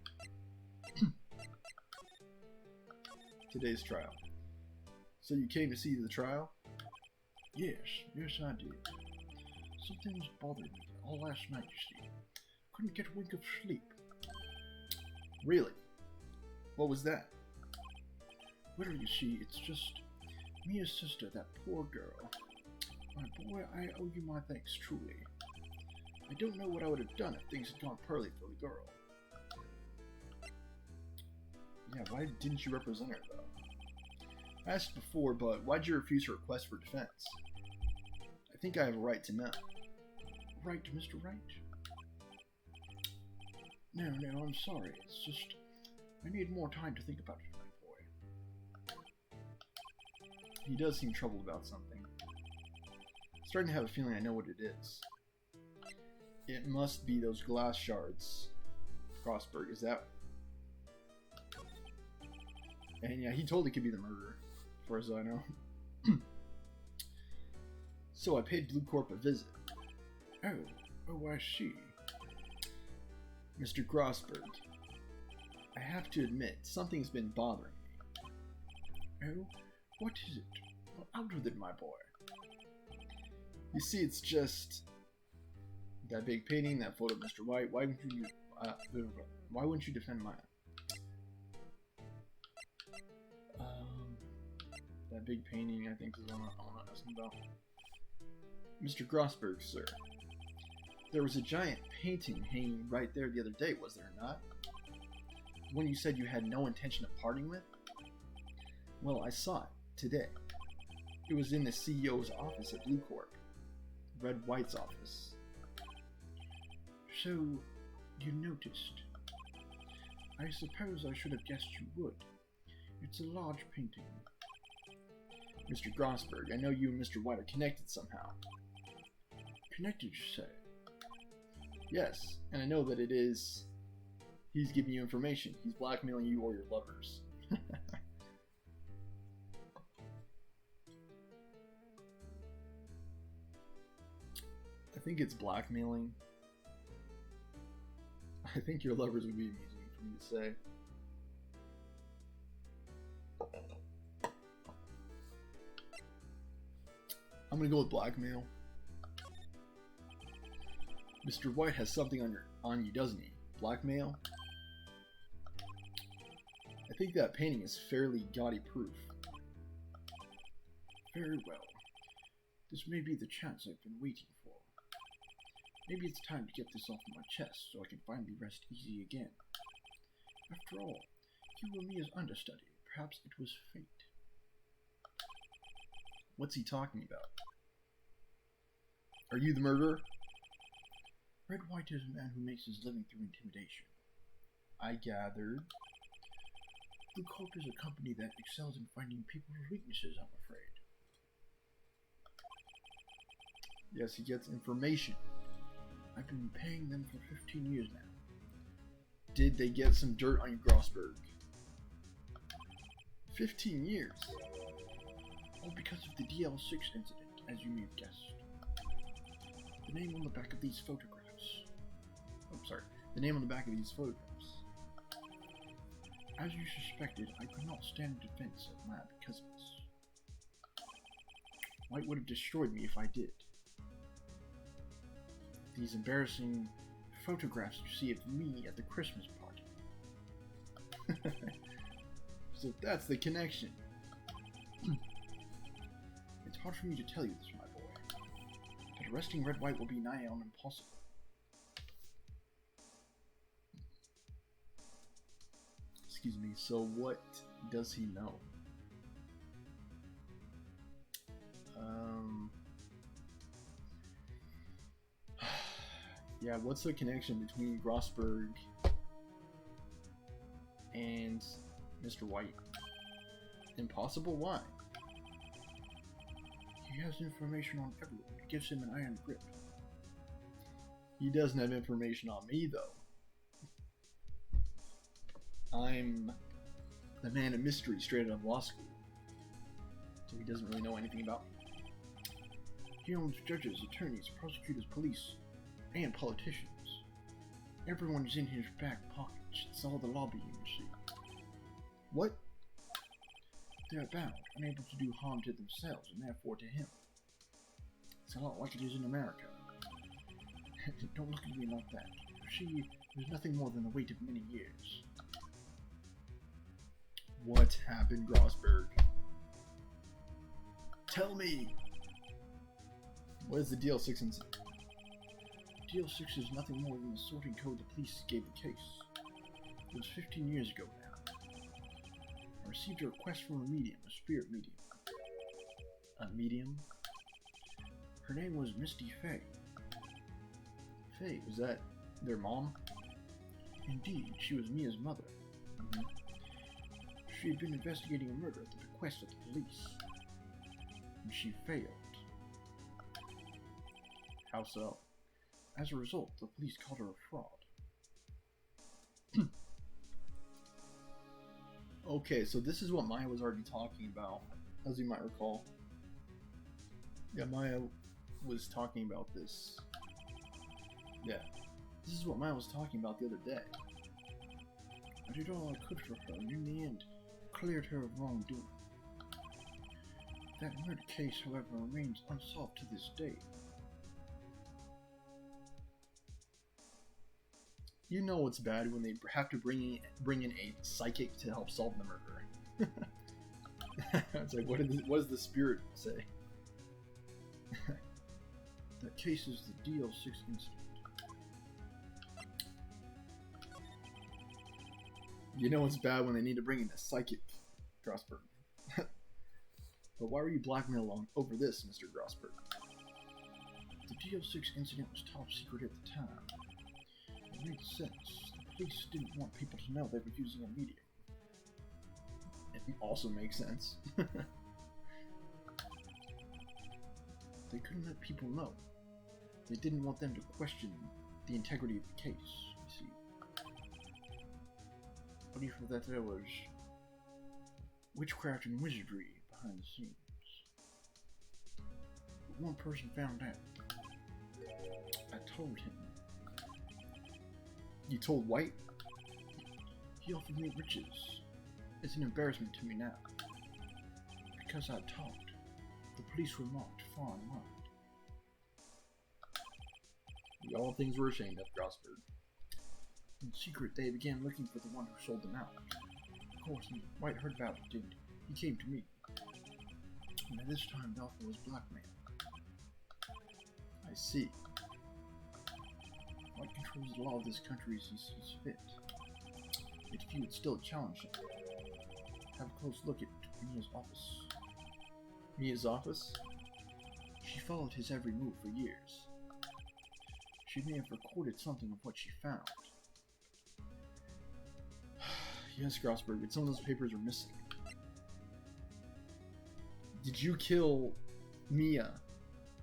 Today's trial. So you came to see the trial? Yes, I did. Something was bothering me all last night, you see. Couldn't get a wink of sleep. Really? What was that? Well, you see, it's just me and sister, that poor girl. My boy, I owe you my thanks, truly. I don't know what I would have done if things had gone poorly for the girl. Yeah, why didn't you represent her, though? I asked before, but why'd you refuse her request for defense? I think I have a right to know. Right, Mr. Wright? No, I'm sorry. It's just, I need more time to think about it, my boy. He does seem troubled about something. I'm starting to have a feeling I know what it is. It must be those glass shards. Grossberg, is that? And yeah, he totally could be the murderer, as far as I know. So I paid Blue Corp a visit. Oh, I see. Mr. Grossberg, I have to admit, something's been bothering me. Oh, what is it? Well, out with it, my boy. You see, it's just that big painting, that photo of Mr. White. Why wouldn't you defend mine? That big painting, I think, is what I'm asking about. Mr. Grossberg, sir. There was a giant painting hanging right there the other day, was there not? One you said you had no intention of parting with? Well, I saw it today. It was in the CEO's office at Blue Corp. Red White's office. So, you noticed. I suppose I should have guessed you would. It's a large painting. Mr. Grossberg, I know you and Mr. White are connected somehow. Connected, you say? Yes, and I know that it is... He's giving you information. He's blackmailing you or your lovers. I think it's blackmailing. I think your lovers would be amusing for me to say. I'm gonna go with blackmail. Mr. White has something on you, doesn't he? Blackmail? I think that painting is fairly gaudy proof. Very well. This may be the chance I've been waiting for. Maybe it's time to get this off my chest so I can finally rest easy again. After all, you and me as understudy. Perhaps it was fate. What's he talking about? Are you the murderer? Red White is a man who makes his living through intimidation. I gathered. The Corp is a company that excels in finding people's weaknesses, I'm afraid. Yes, he gets information. I've been paying them for 15 years now. Did they get some dirt on Grossberg? 15 years? All because of the DL6 incident, as you may have guessed. The name on the back of these photographs. The name on the back of these photographs. As you suspected, I could not stand defense of my because of this. White would have destroyed me if I did. These embarrassing photographs you see of me at the Christmas party. So that's the connection. It's hard for me to tell you this, my boy, but arresting Red White will be nigh on impossible. Excuse me, so what does he know? Yeah, what's the connection between Grossberg and Mr. White? Impossible? Why? He has information on everyone. It gives him an iron grip. He doesn't have information on me, though. I'm the man of mystery straight out of law school. So he doesn't really know anything about me. He owns judges, attorneys, prosecutors, police, and politicians. Everyone is in his back pocket. It's all the lobbying, you see. What? They're bound, unable to do harm to themselves, and therefore to him. It's a lot like it is in America. Don't look at me like that. She was nothing more than the weight of many years. What happened, Grossberg? Tell me! What is the DL6 incident? DL6 is nothing more than the sorting code the police gave the case. It was 15 years ago now. received a request from a medium, a spirit medium. A medium? Her name was Misty Fay. Faye, was that their mom? Indeed, she was Mia's mother. Mm-hmm. She had been investigating a murder at the request of the police. And she failed. How so? As a result, the police called her a fraud. Okay, so this is what Maya was already talking about, as you might recall. Yeah, Maya was talking about this. Yeah, this is what Maya was talking about the other day. I did all I could for her, and in the end, cleared her of wrongdoing. That murder case, however, remains unsolved to this day. You know it's bad when they have to bring in a psychic to help solve the murder. It's like, what does the spirit say? That case is the DL6 incident. You know it's bad when they need to bring in a psychic, Grossberg. But why were you blackmailed over this, Mr. Grossberg? The DL6 incident was top secret at the time. It made sense. The police didn't want people to know they were using a medium. It also makes sense. They couldn't let people know. They didn't want them to question the integrity of the case, you see. But he felt that there was witchcraft and wizardry behind the scenes. But one person found out. I told him. You told White? He offered me riches. It's an embarrassment to me now. Because I talked, the police were marked far and wide. All things were ashamed of, Grossberg. In secret, they began looking for the one who sold them out. Of course, when White heard about it, he came to me. And at this time, the offer was blackmail. I see. White controls the law of this country as he sees fit. Yet if you would still challenge him, have a close look at Mia's office. Mia's office? She followed his every move for years. She may have recorded something of what she found. Yes, Grossberg, but some of those papers are missing. Did you kill Mia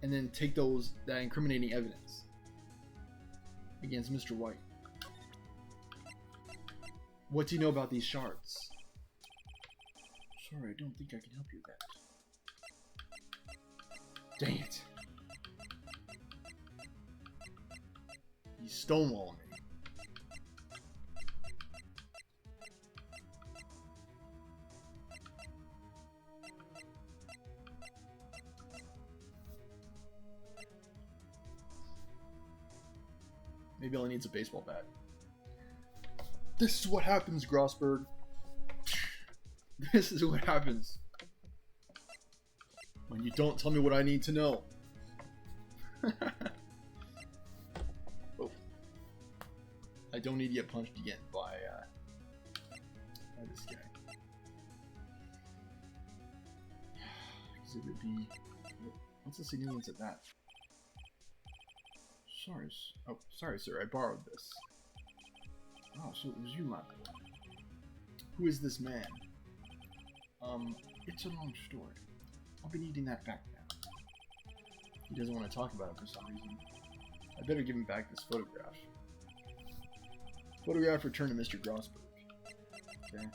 and then take that incriminating evidence against Mr. White? What do you know about these shards? Sorry, I don't think I can help you with that. Dang it. He's stonewalling me. Maybe all he needs a baseball bat. This is what happens, Grossberg. This is what happens when you don't tell me what I need to know. Oh. I don't need to get punched again by this guy. Exhibit B. What's the significance of that? Sorry, sir. I borrowed this. Oh, so it was you, my boy. Who is this man? It's a long story. I'll be needing that back now. He doesn't want to talk about it for some reason. I better give him back this photograph. Photograph returned to Mr. Grossberg. Okay.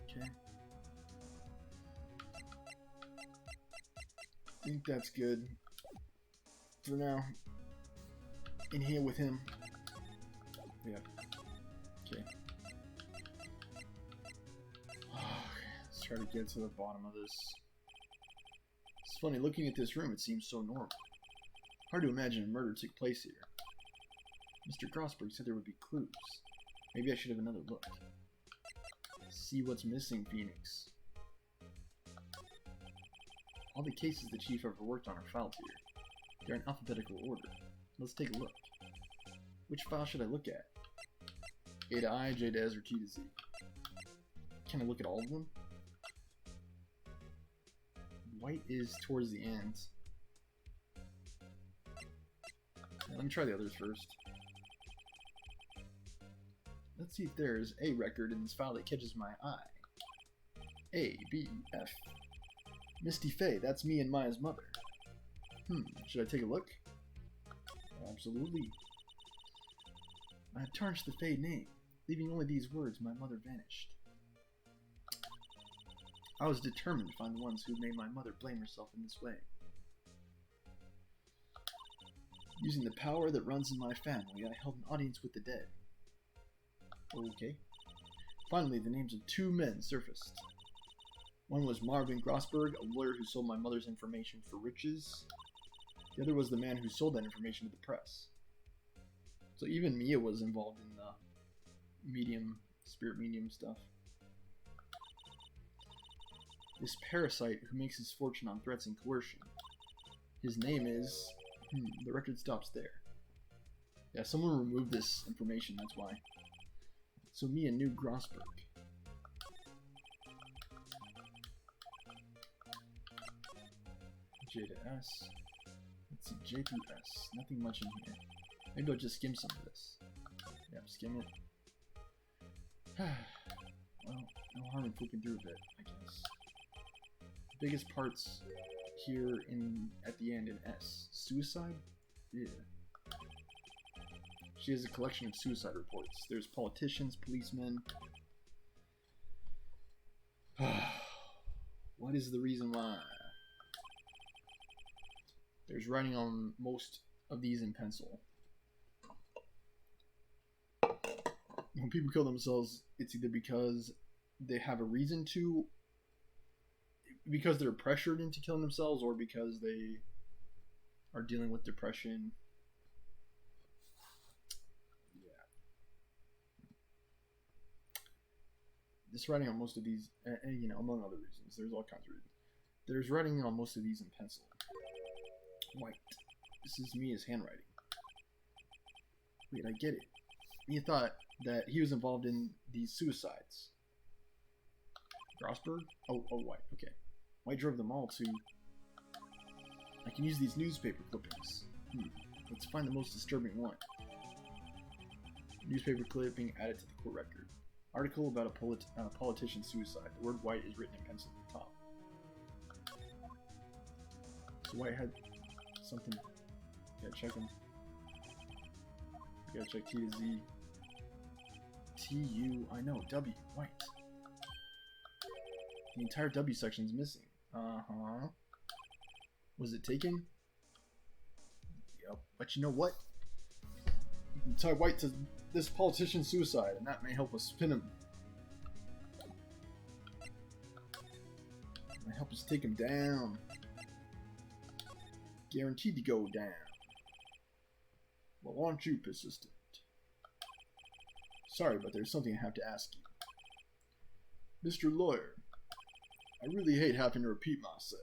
Okay. I think that's good for now. In here with him. Yeah. Okay. Let's try to get to the bottom of this. It's funny, looking at this room, it seems so normal. Hard to imagine a murder took place here. Mr. Grossberg said there would be clues. Maybe I should have another look. See what's missing, Phoenix. All the cases the chief ever worked on are filed here. They're in alphabetical order. Let's take a look. Which file should I look at? A to I, J to S, or T to Z. Can I look at all of them? White is towards the end. Let me try the others first. Let's see if there's a record in this file that catches my eye. A, B, F. Misty Faye, that's me and Maya's mother. Should I take a look? Absolutely. I have tarnished the Faye name, leaving only these words, my mother vanished. I was determined to find the ones who made my mother blame herself in this way. Using the power that runs in my family, I held an audience with the dead. Okay. Finally, the names of two men surfaced. One was Marvin Grossberg, a lawyer who sold my mother's information for riches. The other was the man who sold that information to the press. So even Mia was involved in the spirit medium stuff. This parasite who makes his fortune on threats and coercion. His name is... the record stops there. Yeah, someone removed this information, that's why. So Mia knew Grossberg. J to S. Let's see, J through S. Nothing much in here. Maybe I'll just skim some of this. Yeah, skim it. Well, no harm in flipping through a bit, I guess. The biggest parts here at the end in S. Suicide? Yeah. She has a collection of suicide reports. There's politicians, policemen. What is the reason why? There's writing on most of these in pencil. When people kill themselves, it's either because they have a reason to, because they're pressured into killing themselves, or because they are dealing with depression. Yeah. This writing on most of these, and you know, among other reasons, there's all kinds of reasons. There's writing on most of these in pencil. White. This is Mia's handwriting. Wait, I get it. Mia thought that he was involved in these suicides. Grossberg? Oh, White. Okay. White drove them all to... I can use these newspaper clippings. Let's find the most disturbing one. Newspaper clipping added to the court record. Article about a politician's suicide. The word White is written in pencil at the top. So White had something. Gotta check them. Gotta check T to Z. T-U, I know, W, White. The entire W section is missing. Was it taken? Yep, but you know what? You can tie White to this politician's suicide, and that may help us spin him. It may help us take him down. Guaranteed to go down. Well, aren't you persistent? Sorry, but there's something I have to ask you. Mr. Lawyer, I really hate having to repeat myself,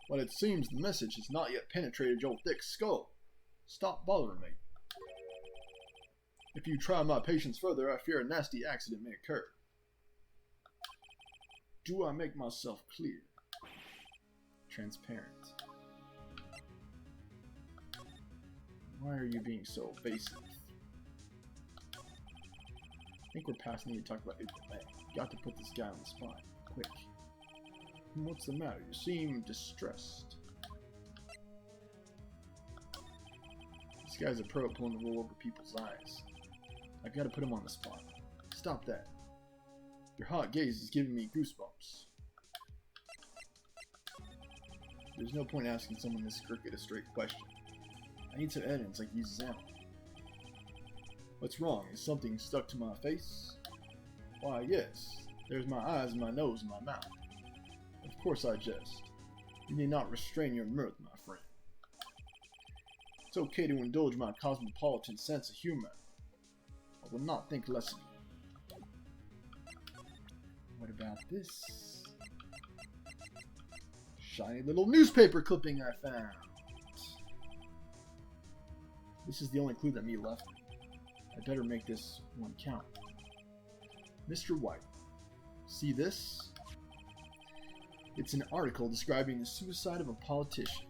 but it seems the message has not yet penetrated your thick skull. Stop bothering me. If you try my patience further, I fear a nasty accident may occur. Do I make myself clear? Transparent. Why are you being so evasive? I think we're past need to talk about April May. Got to put this guy on the spot. Quick. What's the matter? You seem distressed. This guy's a pro at pulling the wool over people's eyes. I've got to put him on the spot. Stop that. Your hot gaze is giving me goosebumps. There's no point asking someone this crooked a straight question. I need some evidence I can use as ammo. What's wrong? Is something stuck to my face? Why, yes. There's my eyes and my nose and my mouth. Of course I jest. You need not restrain your mirth, my friend. It's okay to indulge my cosmopolitan sense of humor. I will not think less of you. What about this? Shiny little newspaper clipping I found. This is the only clue that Mia left me. I better make this one count. Mr. White, see this? It's an article describing the suicide of a politician.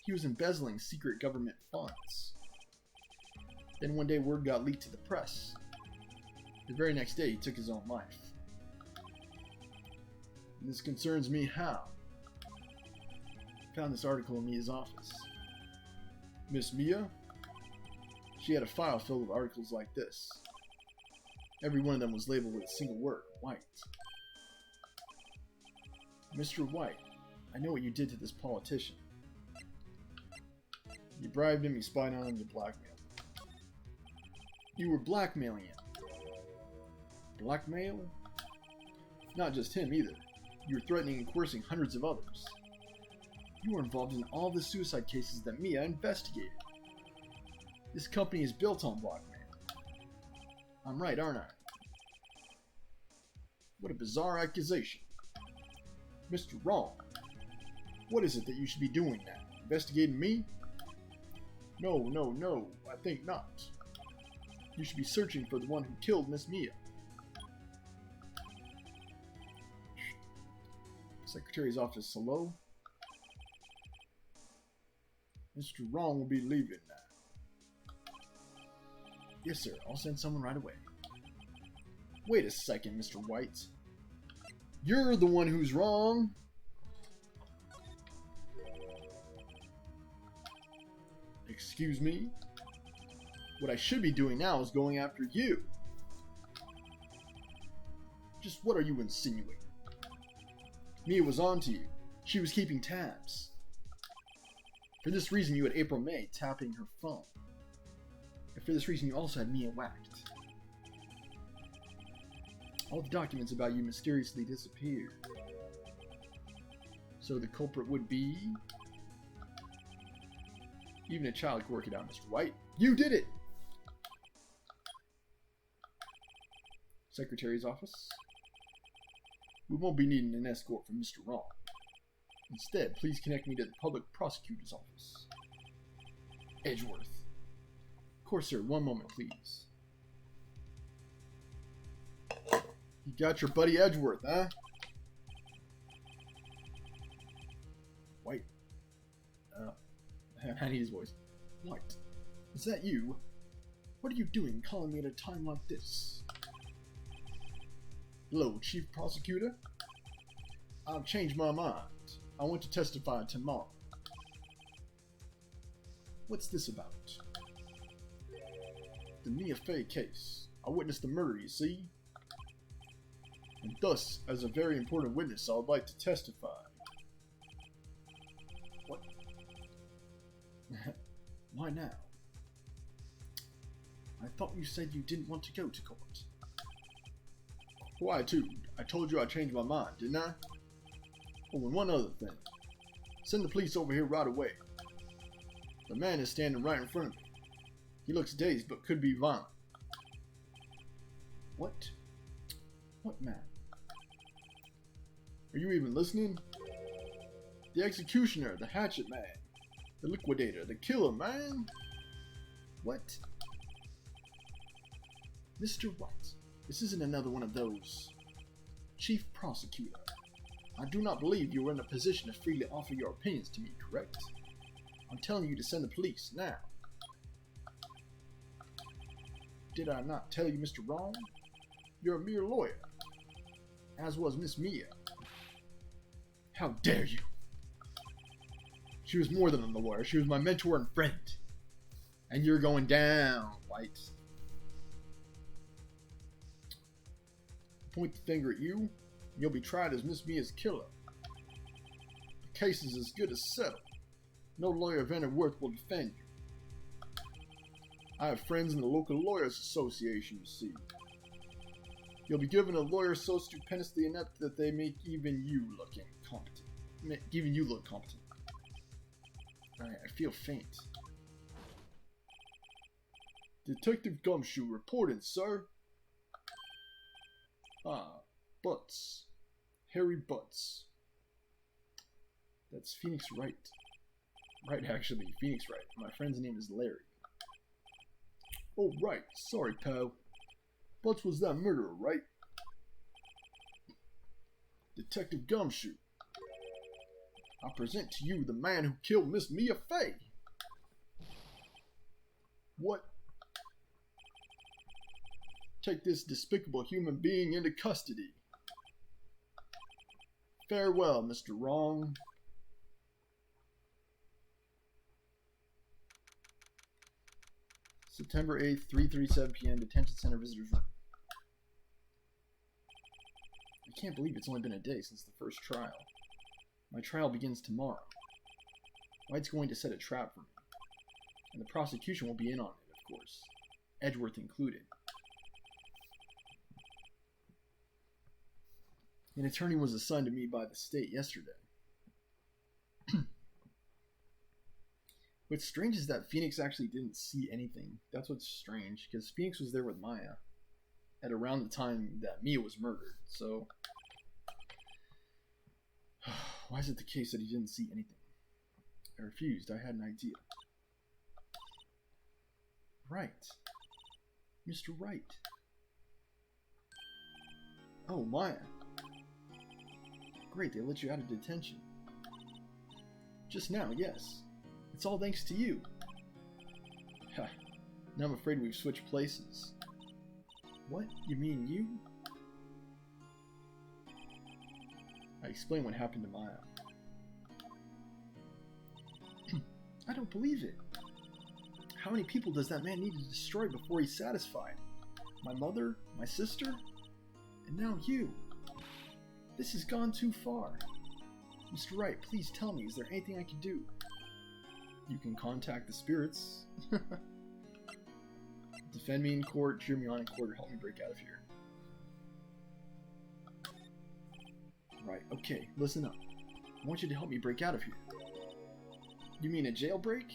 He was embezzling secret government funds. Then one day word got leaked to the press. The very next day he took his own life. And this concerns me how? I found this article in Mia's office. Miss Mia? She had a file filled with articles like this. Every one of them was labeled with a single word, White. Mr. White, I know what you did to this politician. You bribed him, you spied on him, you blackmailed him. You were blackmailing him. Blackmail? Not just him either. You were threatening and coercing hundreds of others. You were involved in all the suicide cases that Mia investigated. This company is built on blackmail. I'm right, aren't I? What a bizarre accusation. Mr. Wrong. What is it that you should be doing now? Investigating me? No, I think not. You should be searching for the one who killed Miss Mia. Secretary's office, hello? Mr. Wrong will be leaving now. Yes, sir. I'll send someone right away. Wait a second, Mr. White. You're the one who's wrong. Excuse me? What I should be doing now is going after you. Just what are you insinuating? Mia was on to you. She was keeping tabs. For this reason, you had April May tapping her phone. And for this reason, you also had Mia whacked. All the documents about you mysteriously disappeared. So the culprit would be... Even a child could work it out, Mr. White. You did it! Secretary's office. We won't be needing an escort from Mr. Wrong. Instead, please connect me to the public prosecutor's office. Edgeworth. Of course, sir. One moment, please. You got your buddy Edgeworth, huh? White. I need his voice. White. Is that you? What are you doing calling me at a time like this? Hello, Chief Prosecutor. I've changed my mind. I want to testify tomorrow. What's this about? The Mia Fey case. I witnessed the murder, you see? And thus, as a very important witness, I would like to testify. What? Why now? I thought you said you didn't want to go to court. Quietude. I told you I changed my mind, didn't I? Oh, and one other thing. Send the police over here right away. The man is standing right in front of me. He looks dazed, but could be violent. What? What man? Are you even listening? The executioner, the hatchet man, the liquidator, the killer, man. What? Mr. White, this isn't another one of those. Chief Prosecutor, I do not believe you are in a position to freely offer your opinions to me, correct? I'm telling you to send the police, now. Did I not tell you, Mr. Wrong? You're a mere lawyer, as was Miss Mia. How dare you? She was more than a lawyer. She was my mentor and friend. And you're going down, White. Point the finger at you, and you'll be tried as Miss Mia's killer. The case is as good as settled. No lawyer of any worth will defend you. I have friends in the local lawyers association, you see. You'll be given a lawyer so stupendously inept that they make even you look incompetent. Even you look competent. I feel faint. Detective Gumshoe reporting, sir. Ah, Butts. Harry Butts. That's Phoenix Wright. Right, actually, Phoenix Wright. My friend's name is Larry. Oh, right. Sorry, pal. Butts was that murderer, right? Detective Gumshoe. I present to you the man who killed Miss Mia Fey. What? Take this despicable human being into custody. Farewell, Mr. Wrong. September 8th, 3:37 p.m. Detention Center visitors room. I can't believe it's only been a day since the first trial. My trial begins tomorrow. Wright's going to set a trap for me. And the prosecution will be in on it, of course. Edgeworth included. An attorney was assigned to me by the state yesterday. What's strange is that Phoenix actually didn't see anything. That's what's strange, because Phoenix was there with Maya at around the time that Mia was murdered. So, why is it the case that he didn't see anything? I refused. I had an idea. Right. Mr. Wright. Oh, Maya. Great, they let you out of detention. Just now, yes. It's all thanks to you. Ha. Now I'm afraid we've switched places. What? You mean you? I explained what happened to Maya. I don't believe it. How many people does that man need to destroy before he's satisfied? My mother? My sister? And now you. This has gone too far. Mr. Wright, please tell me, is there anything I can do? You can contact the spirits. Defend me in court, cheer me on in court, or help me break out of here. Right, okay, listen up. I want you to help me break out of here. You mean a jailbreak?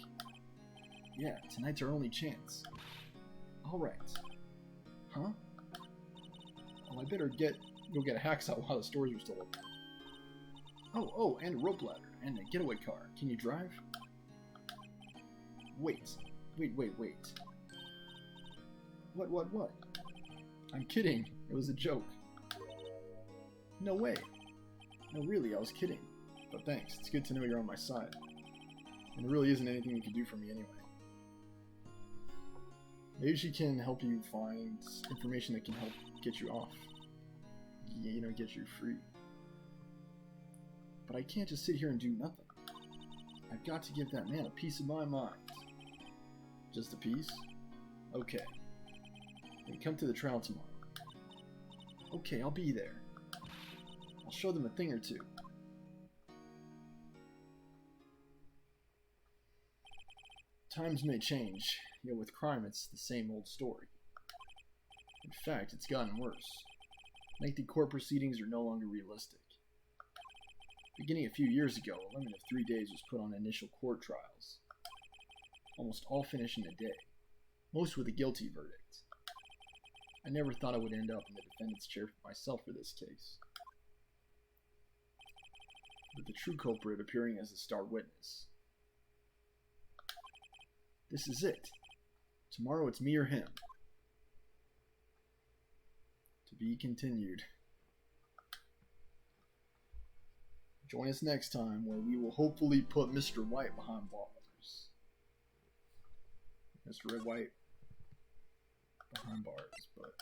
Yeah, tonight's our only chance. Alright. Huh? Well, I better go get a hacksaw while the stores are still open. Oh, and a rope ladder, and a getaway car. Can you drive? Wait. What? I'm kidding. It was a joke. No way. No, really, I was kidding. But thanks. It's good to know you're on my side. And there really isn't anything you can do for me anyway. Maybe she can help you find information that can help get you off. You know, get you free. But I can't just sit here and do nothing. I've got to give that man a piece of my mind. Just a piece? Okay. Then come to the trial tomorrow. Okay, I'll be there. I'll show them a thing or two. Times may change, yet with crime it's the same old story. In fact, it's gotten worse. Lengthy court proceedings are no longer realistic. Beginning a few years ago, a limit of 3 days was put on initial court trials. Almost all finish in a day, most with a guilty verdict. I never thought I would end up in the defendant's chair myself for this case. With the true culprit appearing as the star witness. This is it. Tomorrow it's me or him. To be continued. Join us next time where we will hopefully put Mr. White behind bars. Mr. Red White behind bars, but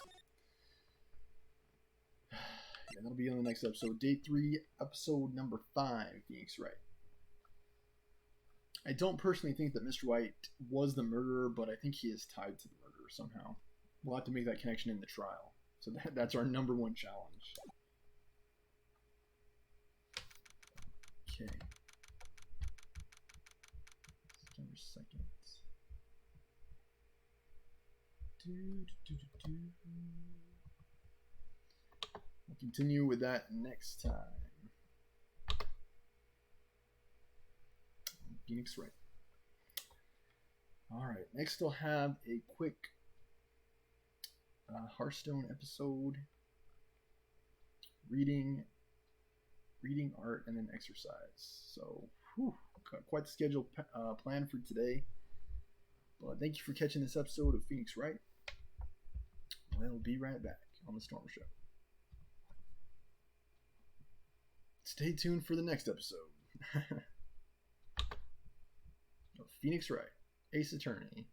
yeah, that'll be on the next episode. Day 3, episode number 5, Phoenix Wright. I don't personally think that Mr. White was the murderer, but I think he is tied to the murderer somehow. We'll have to make that connection in the trial. So that's our number 1 challenge. Okay. September 2nd. We'll continue with that next time. Phoenix Wright. Alright, next I'll have a quick Hearthstone episode. Reading, art, and then exercise. So, quite the schedule planned for today. But thank you for catching this episode of Phoenix Wright. We'll be right back on the Storm Show. Stay tuned for the next episode of Phoenix Wright, Ace Attorney.